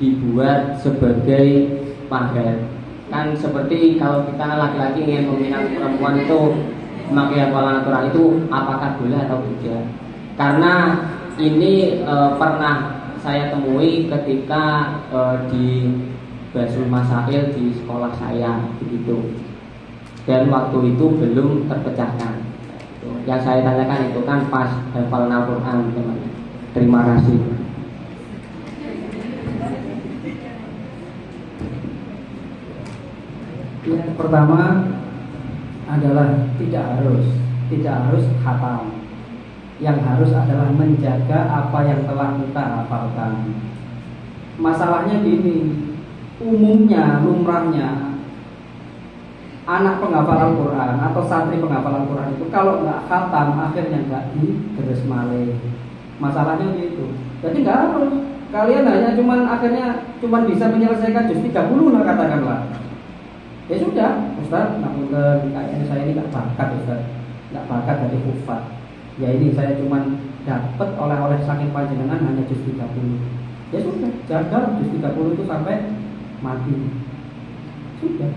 dibuat sebagai mahar? Kan seperti kalau kita laki-laki ingin meminang perempuan itu memakai hafalan Al-Quran itu apakah boleh atau tidak? Karena ini pernah saya temui ketika di Basul Masail di sekolah saya begitu, dan waktu itu belum terpecahkan. Yang saya tanyakan itu kan pas hafalan Al-Quran, teman. Terima kasih. Yang pertama adalah tidak harus khatam. Yang harus adalah menjaga apa yang telah kita hafalkan. Masalahnya gini, umumnya, lumrahnya anak penghafal Al-Quran atau santri penghafal Al-Quran itu kalau nggak khatam akhirnya nggak digeres malih. Masalahnya gitu. Jadi nggak harus. Kalian hanya akhirnya bisa menyelesaikan juz 30 lah katakanlah. Ya sudah, Ustaz, namun kayaknya saya ini nggak bakat, Ustaz, nggak bakat dari hufat. Ya ini saya dapat oleh saking panjenengan hanya juz 30. Ya sudah, jaga juz 30 itu sampai mati. Sudah,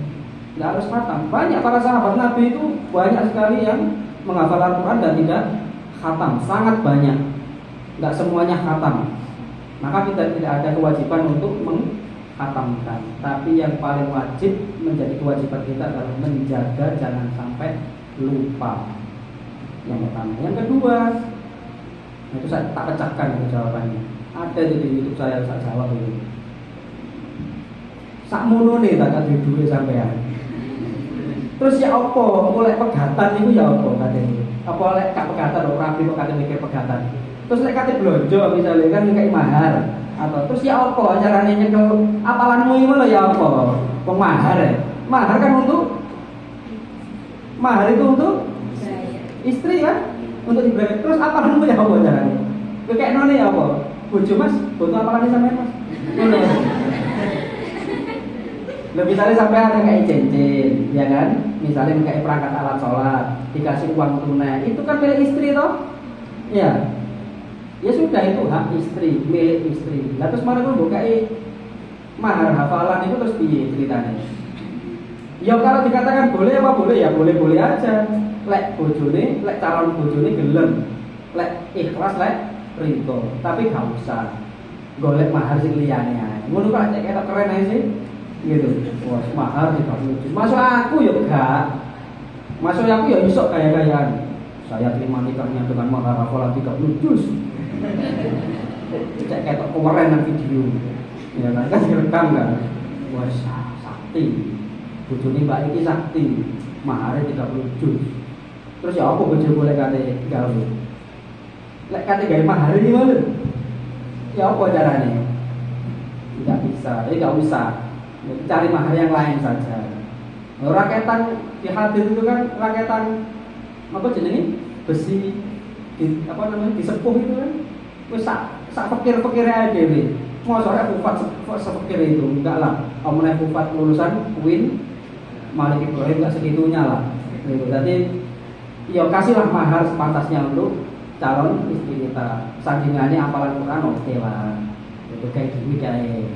nggak harus khatam. Banyak para sahabat Nabi itu banyak sekali yang menghafal Al-Quran dan tidak khatam, sangat banyak. Nggak semuanya khatam. Maka kita tidak ada kewajiban untuk menghatamkan. Tapi yang paling wajib menjadi kewajiban kita adalah menjaga jangan sampai lupa. Yang pertama. Yang kedua, itu saya tak pecahkan itu jawabannya. Ada di YouTube saya jawab itu. Sakmono nih tak ada duit sampean. Terus ya apa? Mulai pegatan itu ya apa katanya? Apa oleh kak pegatan orang rapi kok katanya mikir pegatan. Terus lek kate blonjo misalnya kan ngekek mahar atau terus ya apa carane nyekel apalanmu iki lho ya apa? Wong mahar ya. Mahar kan mahar itu untuk istri kan? Untuk ibadah. Terus apalanmu ya apa carane? Ngekek none ya apa? Bojo Mas, butuh apalane sampean Mas? Ngono. Lah misalnya sampai ada kayak cincin, ya kan? Misalnya kayak perangkat alat sholat, dikasih uang tunai, itu kan milik istri toh? Ya. Ya sudah itu hak istri, milik istri. Lah terus mana pun bukai mahar hafalan itu terus piye ceritanya? Ya kalau dikatakan boleh apa boleh ya boleh-boleh aja. Lek bojone, lek calon bojone gelem, lek ikhlas lek ridho, tapi gak usah golek mahar sing liyane ae. Ngono kok cek ketok keren ae sih. Gitu. Wah, mahar 30 juta. Masuk aku ya gak. Masuk aku ya iso kaya-kayaan. Saya terima nikahnya dengan mahar hafalan 30 juz. Cek ketok keren nang video. Ya kan direkam kan. Wah, sakti. Bojone mbak iki sakti. Mahare 30 juz. Terus ya apa bojo boleh kate gawe? Lek kate gawe mahar iki lho. Ya apa caranya? Tidak bisa, jadi gak usah. Cari mahar yang lain saja. Raketan di hadir itu kan raketan apa jenenge? Besi apa namanya? Disepuh itu kan. Wis sak pikir-pikir ae dhewe. Mosok Bufat sepikir itu enggak lah. Omone Bufat lulusan UIN Malik Ibrahim enggak segitunya lah. Gitu. Jadi ya kasihlah mahar sepantasnya untuk calon istri kita. Sandingannya hafalan Quran oke lah. Itu kayak gini kayak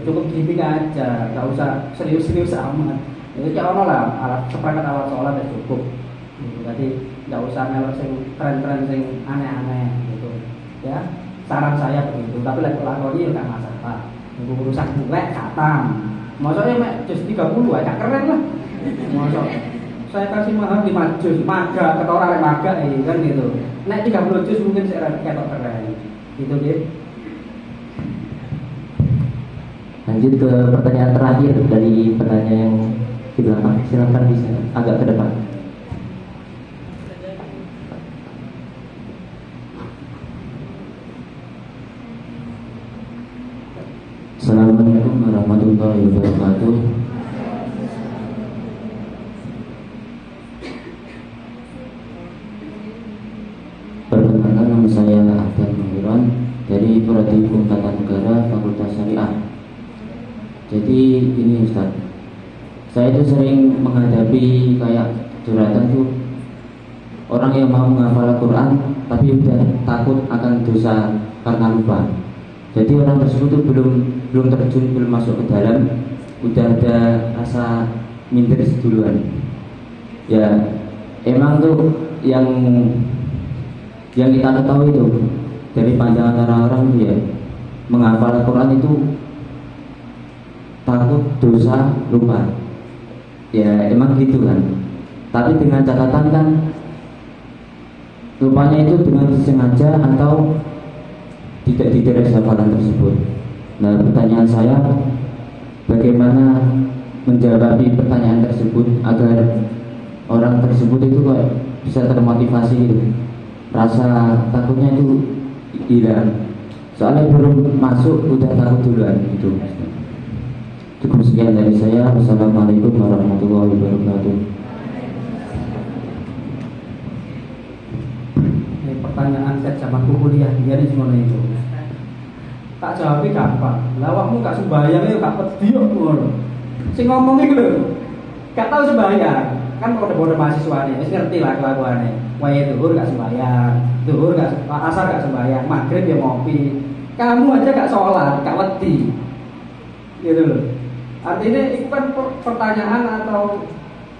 cukup gini aja, nggak usah serius-serius amat. Itu kayak lah alat seperangkat alat sholat ya cukup. Gitu. Jadi nggak usah melok sing tren-tren sing aneh-aneh gitu. Ya saran saya begitu. Tapi lek lakoni ya nggak masalah. Nunggu urusan bulet katam. Maksudnya mek jus 30 aja keren lah. Maksud saya kasih mahal 5 juz, maga ketora rek maga kan gitu. Nek 30 juz mungkin saya ketok keren. Gitu deh. Lanjut ke pertanyaan terakhir dari penanya yang di belakang. Silakan bisa agak ke depan. Assalamualaikum warahmatullahi wabarakatuh. Perkenalkan, nama saya Ahmad Muhiron dari Prodi Hukum Tata Negara Fakultas Syariah. Jadi ini Ustaz, saya itu sering menghadapi kayak curhatan tuh orang yang mau menghafal Al-Quran tapi udah takut akan dosa karena lupa. Jadi orang tersebut tuh belum terjun, belum masuk ke dalam, udah ada rasa minder duluan. Ya emang tuh yang kita ketahui itu dari pandangan orang-orang tuh ya, menghafal Al-Quran itu takut dosa lupa. Ya emang gitu kan. Tapi dengan catatan kan lupanya itu dengan sengaja atau tidak diteres hafalan tersebut. Nah pertanyaan saya, bagaimana menjawab pertanyaan tersebut agar orang tersebut itu kok bisa termotivasi gitu. Rasa takutnya itu hilang. Soalnya belum masuk udah takut duluan gitu. Cukup sekian dari saya. Wassalamualaikum warahmatullahi wabarakatuh. Ini pertanyaan saya zaman kuliah dia di semua itu. Tak jawabnya gampang. Lawakmu gak sembahyang itu gak pedih ngono. Sing ngomong iki lho. Gak tahu sembahyang. Kan kode-kode mahasiswa nih, wis ngerti lah kelakuannya. Wae zuhur gak sembahyang, zuhur gak asar gak sembahyang, maghrib ya ngopi. Kamu aja gak sholat, gak wedi. Gitu loh. Artinya itu kan pertanyaan atau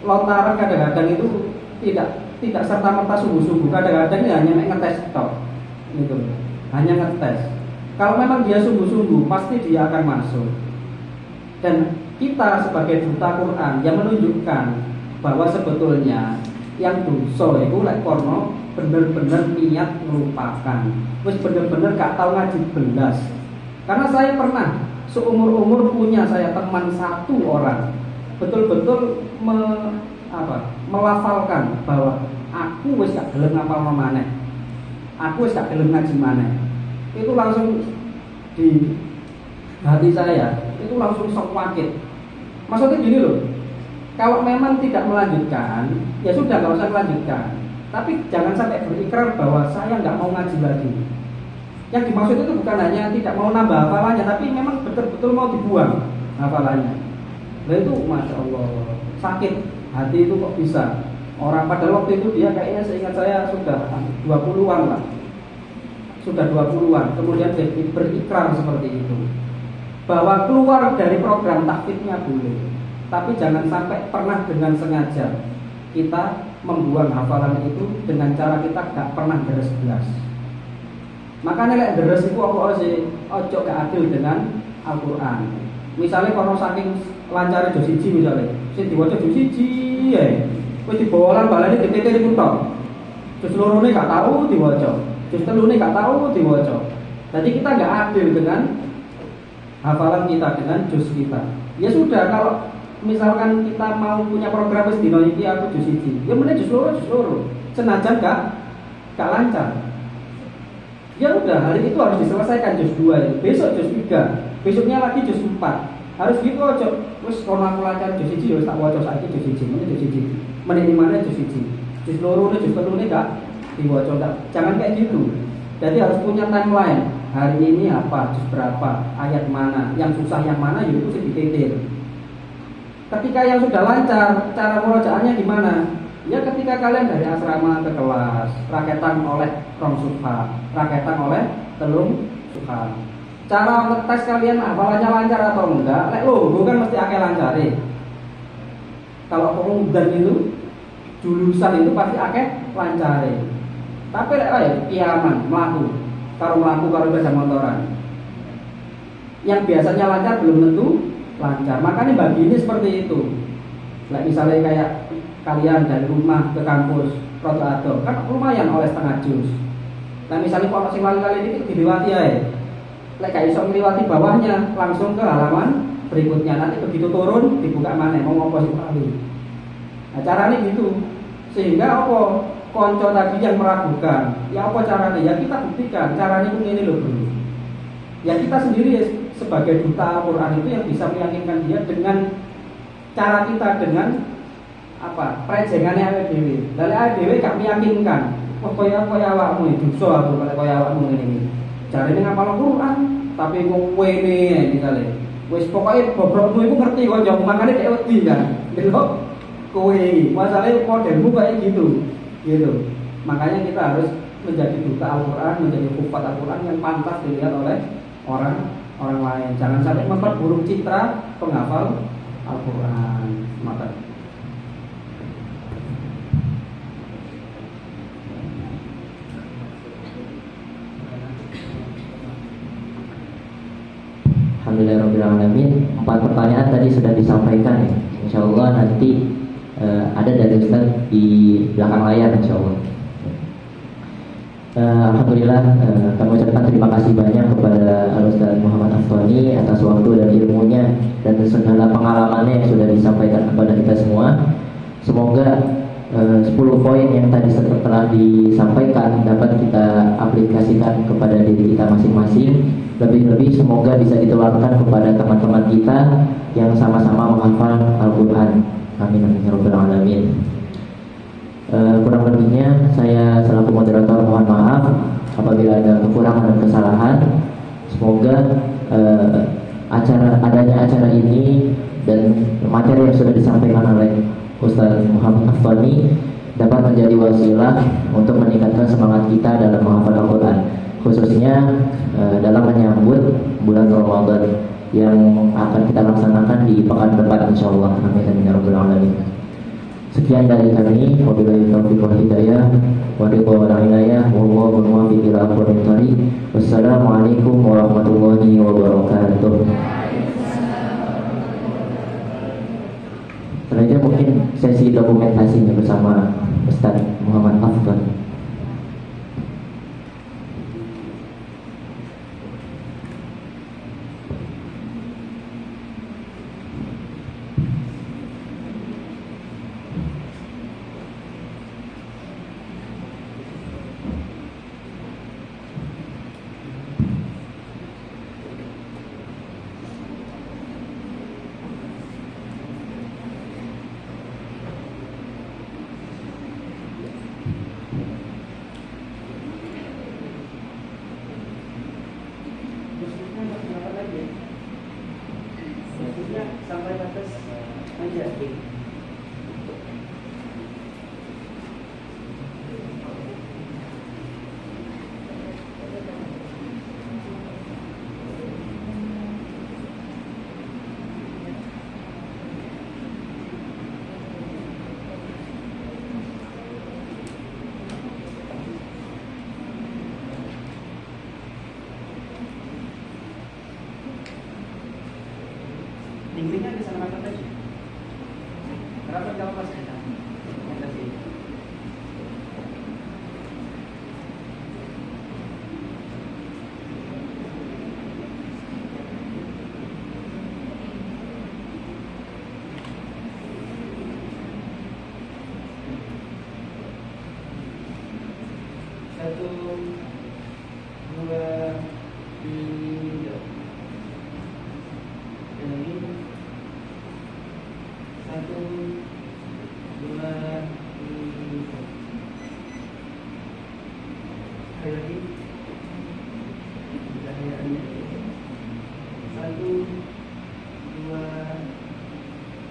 lontaran kadang-kadang itu tidak serta-merta sungguh-sungguh. Kadang-kadang hanya ngetes tok. Gitu. Hanya ngetes. Kalau memang dia sungguh-sungguh, pasti dia akan masuk. Dan kita sebagai duta Quran yang menunjukkan bahwa sebetulnya yang dosa itu lek kono bener-bener niat melupakan. Wis bener-bener gak tahu ngaji belas. Karena saya pernah seumur-umur punya saya teman satu orang betul-betul melafalkan bahwa aku wis gak gelem ngapal maneh. Aku wis gak gelem ngaji maneh. Itu langsung di hati saya, itu langsung sok wakit. Maksudnya gini loh. Kalau memang tidak melanjutkan, ya sudah gak usah melanjutkan. Tapi jangan sampai berikrar bahwa saya nggak mau ngaji lagi. Yang dimaksud itu bukan hanya tidak mau nambah hafalannya, tapi memang betul-betul mau dibuang hafalannya. Nah itu Masya Allah, sakit hati itu kok bisa. Orang pada waktu itu dia kayaknya seingat saya sudah 20-an lah. Sudah 20-an, kemudian dia berikrar seperti itu. Bahwa keluar dari program tahfidnya boleh. Tapi jangan sampai pernah dengan sengaja kita membuang hafalan itu dengan cara kita gak pernah deres belas. Makanya lek deres itu apa sih? Ojo gak adil dengan Al-Qur'an. Misalnya kalau saking lancar juz 1 misalnya, sing diwaca juz 1 ya. Wis dibawalan balane dipikir iku tok. Juz lorone gak tahu diwaca. Juz telune gak tahu diwaca. Jadi kita gak adil dengan hafalan kita, dengan juz kita. Ya sudah, kalau misalkan kita mau punya program wis dino iki aku juz 1, ya meneh juz loro. Senajan gak lancar. Ya udah, hari itu harus diselesaikan juz 2 itu. Besok juz 3, besoknya lagi juz 4. Harus gitu aja. Wis kono aku lancar juz 1 ya wis tak waca saiki juz 1, meneh juz 1. Meneh dimana juz 1. Juz loro juz telune gak diwaca. Jangan kayak gitu. Jadi harus punya timeline. Hari ini apa, juz berapa, ayat mana, yang susah yang mana, ya itu sih dititir. Ketika yang sudah lancar, cara murojaahnya gimana? Ya ketika kalian dari asrama ke kelas, raketan oleh rong suha, raketan oleh telung suha. Cara ngetes kalian hafalannya lancar atau enggak? Lek logo kan mesti akeh lancare. Kalau pengundan itu, julusan itu pasti akeh lancare. Tapi lek kiaman, melaku karo sepeda motoran. Yang biasanya lancar belum tentu lancar. Makanya bagi ini seperti itu. Nah, misalnya kayak kalian dari rumah ke kampus Roto kan lumayan oleh setengah juz. Nah misalnya kalau sing lali-lali ini dilewati ya. Lek gak iso ngliwati bawahnya, langsung ke halaman berikutnya. Nanti begitu turun dibuka mana mau ngopo sing lali. Nah caranya gitu. Sehingga apa? Konco tadi yang meragukan, ya apa caranya? Ya kita buktikan caranya itu ini loh dulu. Ya kita sendiri sebagai duta Al-Quran itu yang bisa meyakinkan dia dengan cara kita, dengan apa? Prejengannya ADW. Lalu ADW gak meyakinkan. Wah kaya awakmu itu dosa aku kalau kaya awakmu ini. Caranya ngapal Al-Quran, tapi kowe ini misalnya. Wis pokoknya bobrokmu itu ngerti kok jauh makanya dia wedi kan. Delok kowe masalahnya modelmu kayak gitu. Gitu. Makanya kita harus menjadi duta Al-Quran, menjadi hufat Al-Quran yang pantas dilihat oleh orang lain. Jangan sampai memperburuk citra penghafal Al-Quran. Mata. Alhamdulillahirrahmanirrahim. 4 pertanyaan tadi sudah disampaikan ya. Insya Allah nanti ada dari Ustaz di belakang layar insya Allah. Alhamdulillah kami ucapkan terima kasih banyak kepada Al-Ustaz Muhammad Afthoni atas waktu dan ilmunya dan segala pengalamannya yang sudah disampaikan kepada kita semua. Semoga 10 poin yang tadi telah disampaikan dapat kita aplikasikan kepada diri kita masing-masing. Lebih-lebih semoga bisa ditularkan kepada teman-teman kita yang sama-sama menghafal Al-Quran. Amin amin ya rabbal alamin. Kurang lebihnya saya selaku moderator mohon maaf apabila ada kekurangan dan kesalahan. Semoga adanya acara ini dan materi yang sudah disampaikan oleh Ustaz Muhammad Afthoni dapat menjadi wasilah untuk meningkatkan semangat kita dalam menghafal Al-Quran, khususnya dalam menyambut bulan Ramadan yang akan kita laksanakan di pekan depan insyaallah. Amin amin ya rabbal alamin. Sekian dari kami, wabillahi taufiq wal hidayah, wa ridwan wal inayah, wallahu muwaffiq ila aqwamit thoriq. Wassalamualaikum warahmatullahi wabarakatuh. Selanjutnya mungkin sesi dokumentasinya bersama Ustaz Muhammad Afthoni. Sampai batas aja. Rapat lagi. Rapat kalau pas kita. Terima kasih. Satu, dua, tiga. Yang ini. Satu, dua, tiga. Sekali lagi. Cahayaannya. Satu, dua,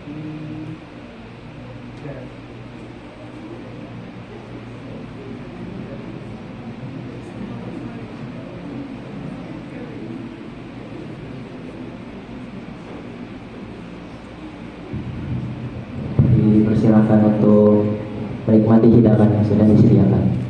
tiga. Dipersilakan untuk menikmati hidangan yang sudah disediakan.